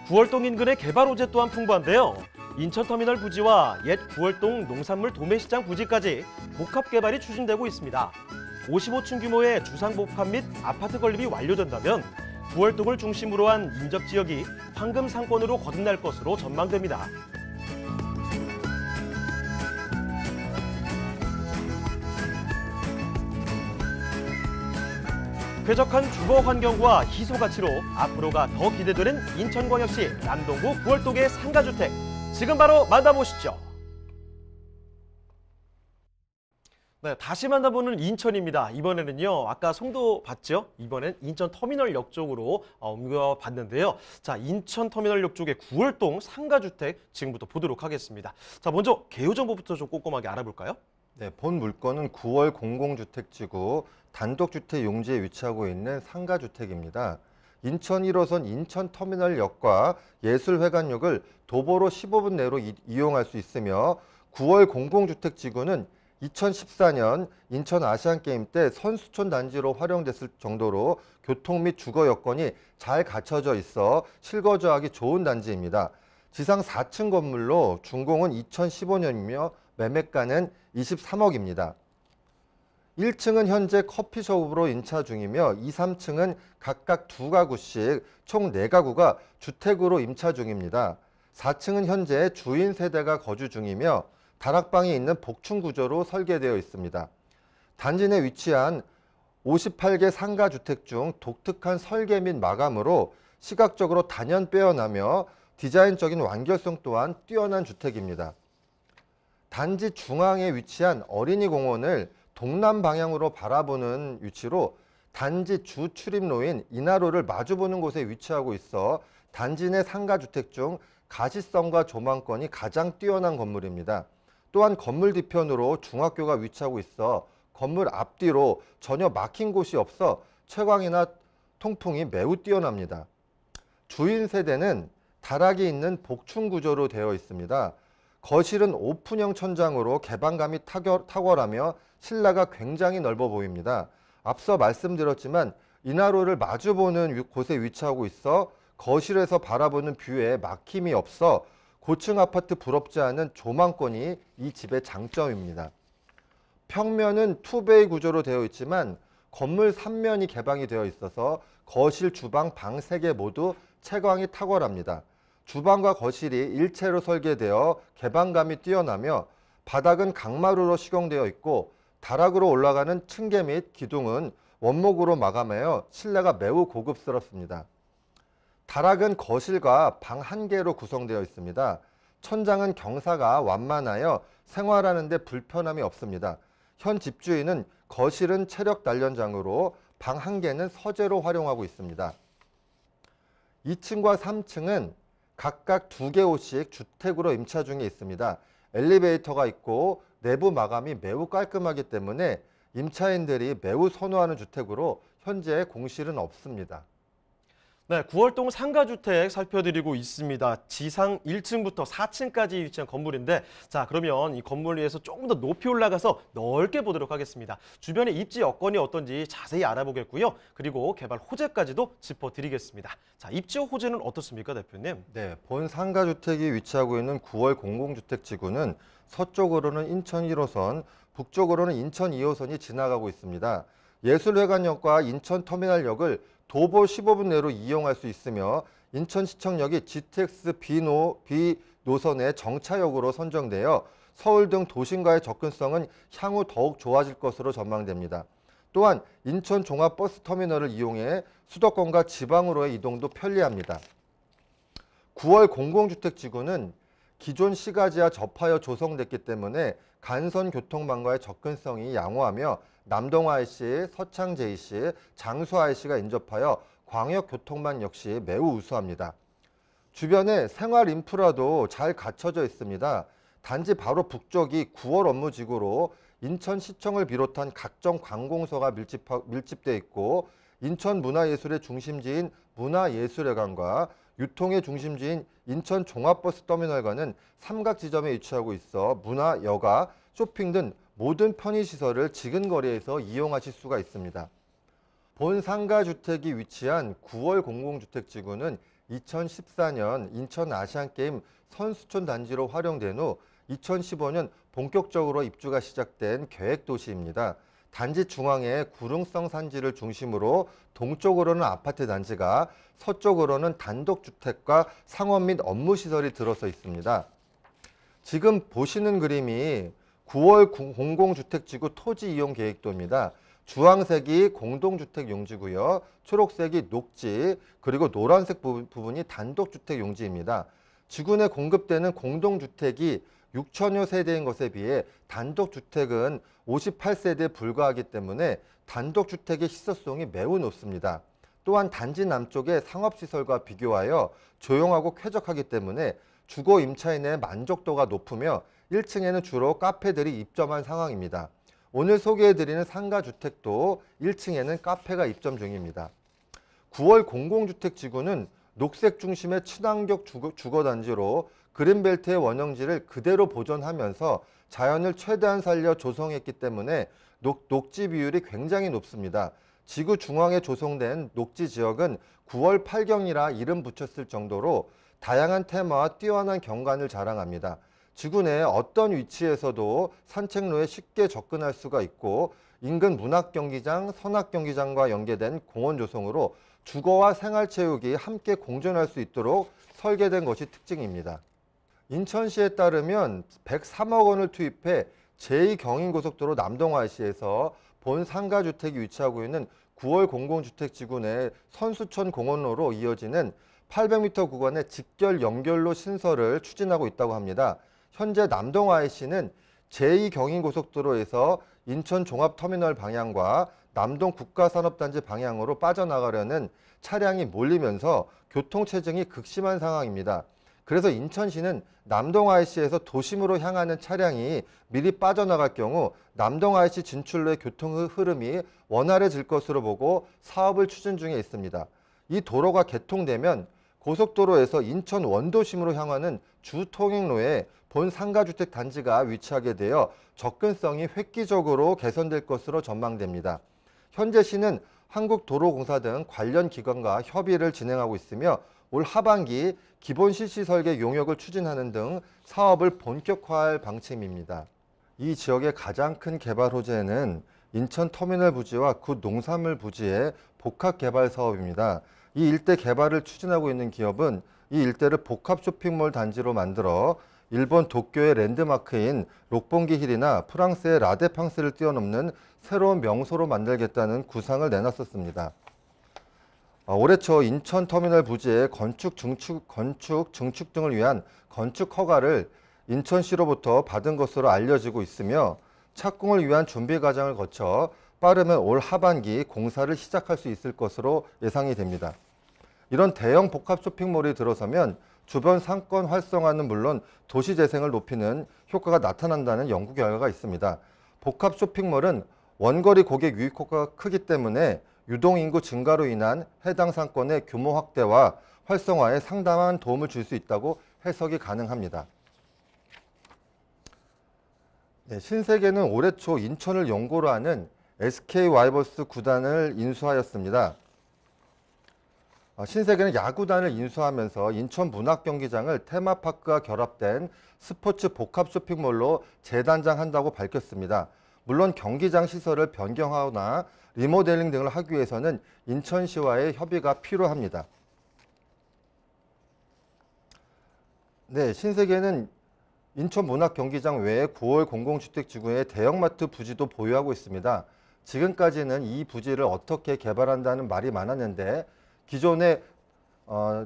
구월동 인근의 개발 호재 또한 풍부한데요. 인천터미널 부지와 옛 구월동 농산물 도매시장 부지까지 복합 개발이 추진되고 있습니다. 55층 규모의 주상복합 및 아파트 건립이 완료된다면 구월동을 중심으로 한 인접지역이 황금 상권으로 거듭날 것으로 전망됩니다. 쾌적한 주거 환경과 희소 가치로 앞으로가 더 기대되는 인천광역시 남동구 구월동의 상가주택. 지금 바로 만나보시죠. 네, 다시 만나보는 인천입니다. 이번에는요, 아까 송도 봤죠? 이번엔 인천터미널역 쪽으로 옮겨봤는데요. 자, 인천터미널역 쪽의 구월동 상가주택 지금부터 보도록 하겠습니다. 자, 먼저 개요 정보부터 좀 꼼꼼하게 알아볼까요? 네, 본 물건은 9월 공공주택지구 단독주택 용지에 위치하고 있는 상가주택입니다. 인천 1호선 인천터미널역과 예술회관역을 도보로 15분 내로 이용할 수 있으며 9월 공공주택지구는 2014년 인천 아시안게임 때 선수촌 단지로 활용됐을 정도로 교통 및 주거 여건이 잘 갖춰져 있어 실거주하기 좋은 단지입니다. 지상 4층 건물로 준공은 2015년이며 매매가는 23억입니다. 1층은 현재 커피숍으로 임차 중이며 2, 3층은 각각 2가구씩 총 4가구가 주택으로 임차 중입니다. 4층은 현재 주인 세대가 거주 중이며 다락방이 있는 복층 구조로 설계되어 있습니다. 단지 내 위치한 58개 상가주택 중 독특한 설계 및 마감으로 시각적으로 단연 빼어나며 디자인적인 완결성 또한 뛰어난 주택입니다. 단지 중앙에 위치한 어린이 공원을 동남 방향으로 바라보는 위치로 단지 주 출입로인 인하로를 마주보는 곳에 위치하고 있어 단지 내 상가주택 중 가시성과 조망권이 가장 뛰어난 건물입니다. 또한 건물 뒤편으로 중학교가 위치하고 있어 건물 앞뒤로 전혀 막힌 곳이 없어 채광이나 통풍이 매우 뛰어납니다. 주인 세대는 다락이 있는 복층 구조로 되어 있습니다. 거실은 오픈형 천장으로 개방감이 탁월하며 실내가 굉장히 넓어 보입니다. 앞서 말씀드렸지만 인하로를 마주보는 곳에 위치하고 있어 거실에서 바라보는 뷰에 막힘이 없어 고층 아파트 부럽지 않은 조망권이 이 집의 장점입니다. 평면은 투베이 구조로 되어 있지만 건물 3면이 개방이 되어 있어서 거실, 주방, 방 3개 모두 채광이 탁월합니다. 주방과 거실이 일체로 설계되어 개방감이 뛰어나며 바닥은 강마루로 시공되어 있고 다락으로 올라가는 층계 및 기둥은 원목으로 마감하여 실내가 매우 고급스럽습니다. 다락은 거실과 방 1개로 구성되어 있습니다. 천장은 경사가 완만하여 생활하는 데 불편함이 없습니다. 현 집주인은 거실은 체력 단련장으로 방 1개는 서재로 활용하고 있습니다. 2층과 3층은 각각 2개호씩 주택으로 임차 중에 있습니다. 엘리베이터가 있고 내부 마감이 매우 깔끔하기 때문에 임차인들이 매우 선호하는 주택으로 현재 공실은 없습니다. 네, 9월동 상가주택 살펴드리고 있습니다. 지상 1층부터 4층까지 위치한 건물인데, 자, 그러면 이 건물 위에서 조금 더 높이 올라가서 넓게 보도록 하겠습니다. 주변의 입지 여건이 어떤지 자세히 알아보겠고요. 그리고 개발 호재까지도 짚어드리겠습니다. 자, 입지 호재는 어떻습니까, 대표님? 네, 본 상가주택이 위치하고 있는 9월 공공주택지구는 서쪽으로는 인천 1호선, 북쪽으로는 인천 2호선이 지나가고 있습니다. 예술회관역과 인천터미널역을 도보 15분 내로 이용할 수 있으며 인천시청역이 GTX B 노선의 정차역으로 선정되어 서울 등 도심과의 접근성은 향후 더욱 좋아질 것으로 전망됩니다. 또한 인천 종합버스터미널을 이용해 수도권과 지방으로의 이동도 편리합니다. 9월 공공주택지구는 기존 시가지와 접하여 조성됐기 때문에 간선 교통망과의 접근성이 양호하며 남동 IC, 서창 JC, 장수 IC가 인접하여 광역교통망 역시 매우 우수합니다. 주변에 생활 인프라도 잘 갖춰져 있습니다. 단지 바로 북쪽이 9월 업무지구로 인천시청을 비롯한 각종 관공서가 밀집되어 있고 인천 문화예술의 중심지인 문화예술회관과 유통의 중심지인 인천 종합버스터미널과는 삼각 지점에 위치하고 있어 문화, 여가, 쇼핑 등 모든 편의시설을 지근거리에서 이용하실 수가 있습니다. 본 상가주택이 위치한 9월 공공주택지구는 2014년 인천아시안게임 선수촌 단지로 활용된 후 2015년 본격적으로 입주가 시작된 계획도시입니다. 단지 중앙에 구릉성 산지를 중심으로 동쪽으로는 아파트 단지가 서쪽으로는 단독주택과 상업 및 업무시설이 들어서 있습니다. 지금 보시는 그림이 9월 공공주택지구 토지 이용 계획도입니다. 주황색이 공동주택 용지고요. 초록색이 녹지, 그리고 노란색 부분이 단독주택 용지입니다. 지구 내 공급되는 공동주택이 6천여 세대인 것에 비해 단독주택은 58세대에 불과하기 때문에 단독주택의 시설성이 매우 높습니다. 또한 단지 남쪽의 상업시설과 비교하여 조용하고 쾌적하기 때문에 주거 임차인의 만족도가 높으며 1층에는 주로 카페들이 입점한 상황입니다. 오늘 소개해드리는 상가주택도 1층에는 카페가 입점 중입니다. 9월 공공주택지구는 녹색 중심의 친환경 주거단지로 그린벨트의 원형지를 그대로 보존하면서 자연을 최대한 살려 조성했기 때문에 녹지 비율이 굉장히 높습니다. 지구 중앙에 조성된 녹지 지역은 9월 8경이라 이름 붙였을 정도로 다양한 테마와 뛰어난 경관을 자랑합니다. 지구 내 어떤 위치에서도 산책로에 쉽게 접근할 수가 있고 인근 문학경기장, 선악경기장과 연계된 공원 조성으로 주거와 생활체육이 함께 공존할 수 있도록 설계된 것이 특징입니다. 인천시에 따르면 103억 원을 투입해 제2경인고속도로 남동 IC에서 본 상가주택이 위치하고 있는 9월 공공주택지구 내 선수촌 공원로로 이어지는 800m 구간의 직결 연결로 신설을 추진하고 있다고 합니다. 현재 남동 IC는 제2경인고속도로에서 인천 종합터미널 방향과 남동 국가산업단지 방향으로 빠져나가려는 차량이 몰리면서 교통체증이 극심한 상황입니다. 그래서 인천시는 남동 IC에서 도심으로 향하는 차량이 미리 빠져나갈 경우 남동 IC 진출로의 교통 흐름이 원활해질 것으로 보고 사업을 추진 중에 있습니다. 이 도로가 개통되면 고속도로에서 인천 원도심으로 향하는 주 통행로에 본 상가주택 단지가 위치하게 되어 접근성이 획기적으로 개선될 것으로 전망됩니다. 현재 시는 한국도로공사 등 관련 기관과 협의를 진행하고 있으며 올 하반기 기본 실시 설계 용역을 추진하는 등 사업을 본격화할 방침입니다. 이 지역의 가장 큰 개발 호재는 인천 터미널 부지와 굿 농산물 부지의 복합 개발 사업입니다. 이 일대 개발을 추진하고 있는 기업은 이 일대를 복합 쇼핑몰 단지로 만들어 일본 도쿄의 랜드마크인 록봉기 힐이나 프랑스의 라데팡스를 뛰어넘는 새로운 명소로 만들겠다는 구상을 내놨었습니다. 올해 초 인천 터미널 부지의 건축 증축 등을 위한 건축 허가를 인천시로부터 받은 것으로 알려지고 있으며 착공을 위한 준비 과정을 거쳐 빠르면 올 하반기 공사를 시작할 수 있을 것으로 예상이 됩니다. 이런 대형 복합 쇼핑몰이 들어서면 주변 상권 활성화는 물론 도시 재생을 높이는 효과가 나타난다는 연구 결과가 있습니다. 복합 쇼핑몰은 원거리 고객 유입 효과가 크기 때문에 유동인구 증가로 인한 해당 상권의 규모 확대와 활성화에 상당한 도움을 줄 수 있다고 해석이 가능합니다. 신세계는 올해 초 인천을 연고로 하는 SK 와이버스 구단을 인수하였습니다. 신세계는 야구단을 인수하면서 인천 문학경기장을 테마파크와 결합된 스포츠 복합 쇼핑몰로 재단장한다고 밝혔습니다. 물론 경기장 시설을 변경하거나 리모델링 등을 하기 위해서는 인천시와의 협의가 필요합니다. 네, 신세계는 인천 문학경기장 외에 9월 공공주택지구의 대형마트 부지도 보유하고 있습니다. 지금까지는 이 부지를 어떻게 개발한다는 말이 많았는데 기존의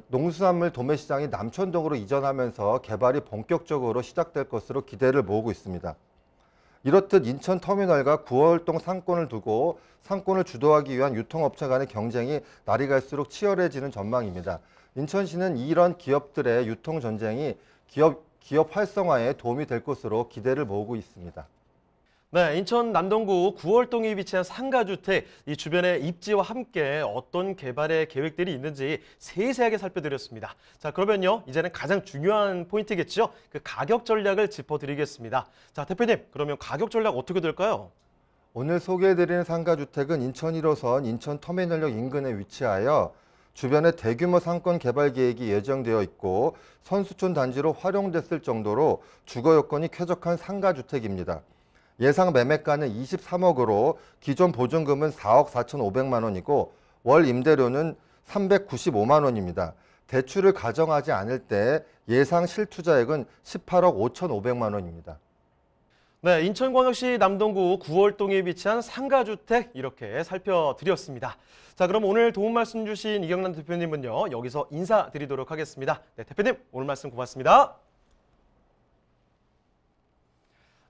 농수산물 도매시장이 남천동으로 이전하면서 개발이 본격적으로 시작될 것으로 기대를 모으고 있습니다. 이렇듯 인천 터미널과 구월동 상권을 두고 상권을 주도하기 위한 유통업체 간의 경쟁이 날이 갈수록 치열해지는 전망입니다. 인천시는 이런 기업들의 유통 전쟁이 기업 활성화에 도움이 될 것으로 기대를 모으고 있습니다. 네, 인천 남동구 구월동에 위치한 상가주택, 이 주변의 입지와 함께 어떤 개발의 계획들이 있는지 세세하게 살펴드렸습니다. 자, 그러면요, 이제는 가장 중요한 포인트겠죠? 그 가격 전략을 짚어드리겠습니다. 자, 대표님, 그러면 가격 전략 어떻게 될까요? 오늘 소개해드리는 상가주택은 인천 1호선 인천터미널역 인근에 위치하여 주변에 대규모 상권 개발 계획이 예정되어 있고 선수촌 단지로 활용됐을 정도로 주거 여건이 쾌적한 상가주택입니다. 예상 매매가는 23억으로 기존 보증금은 4억 4,500만 원이고 월 임대료는 395만 원입니다. 대출을 가정하지 않을 때 예상 실투자액은 18억 5,500만 원입니다. 네, 인천광역시 남동구 구월동에 위치한 상가주택 이렇게 살펴드렸습니다. 자, 그럼 오늘 도움 말씀 주신 이경란 대표님은요, 여기서 인사드리도록 하겠습니다. 네, 대표님, 오늘 말씀 고맙습니다.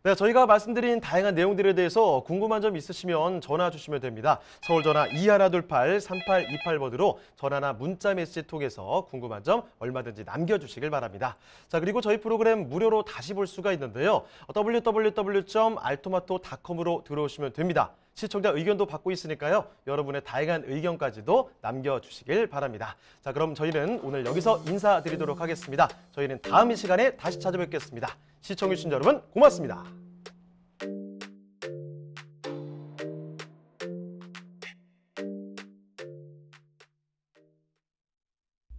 네, 저희가 말씀드린 다양한 내용들에 대해서 궁금한 점 있으시면 전화 주시면 됩니다. 서울 전화 2128-3828번으로 전화나 문자 메시지 통해서 궁금한 점 얼마든지 남겨주시길 바랍니다. 자, 그리고 저희 프로그램 무료로 다시 볼 수가 있는데요. www.altomato.com으로 들어오시면 됩니다. 시청자 의견도 받고 있으니까요. 여러분의 다양한 의견까지도 남겨주시길 바랍니다. 자, 그럼 저희는 오늘 여기서 인사드리도록 하겠습니다. 저희는 다음 이 시간에 다시 찾아뵙겠습니다. 시청해주신 여러분 고맙습니다.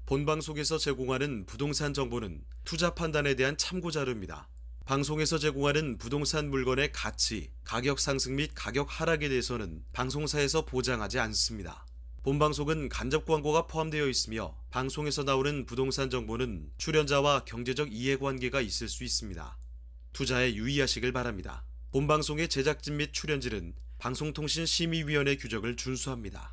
본방송에서 제공하는 부동산 정보는 투자 판단에 대한 참고 자료입니다. 방송에서 제공하는 부동산 물건의 가치, 가격 상승 및 가격 하락에 대해서는 방송사에서 보장하지 않습니다. 본방송은 간접 광고가 포함되어 있으며 방송에서 나오는 부동산 정보는 출연자와 경제적 이해관계가 있을 수 있습니다. 투자에 유의하시길 바랍니다. 본방송의 제작진 및 출연진은 방송통신심의위원회 규정을 준수합니다.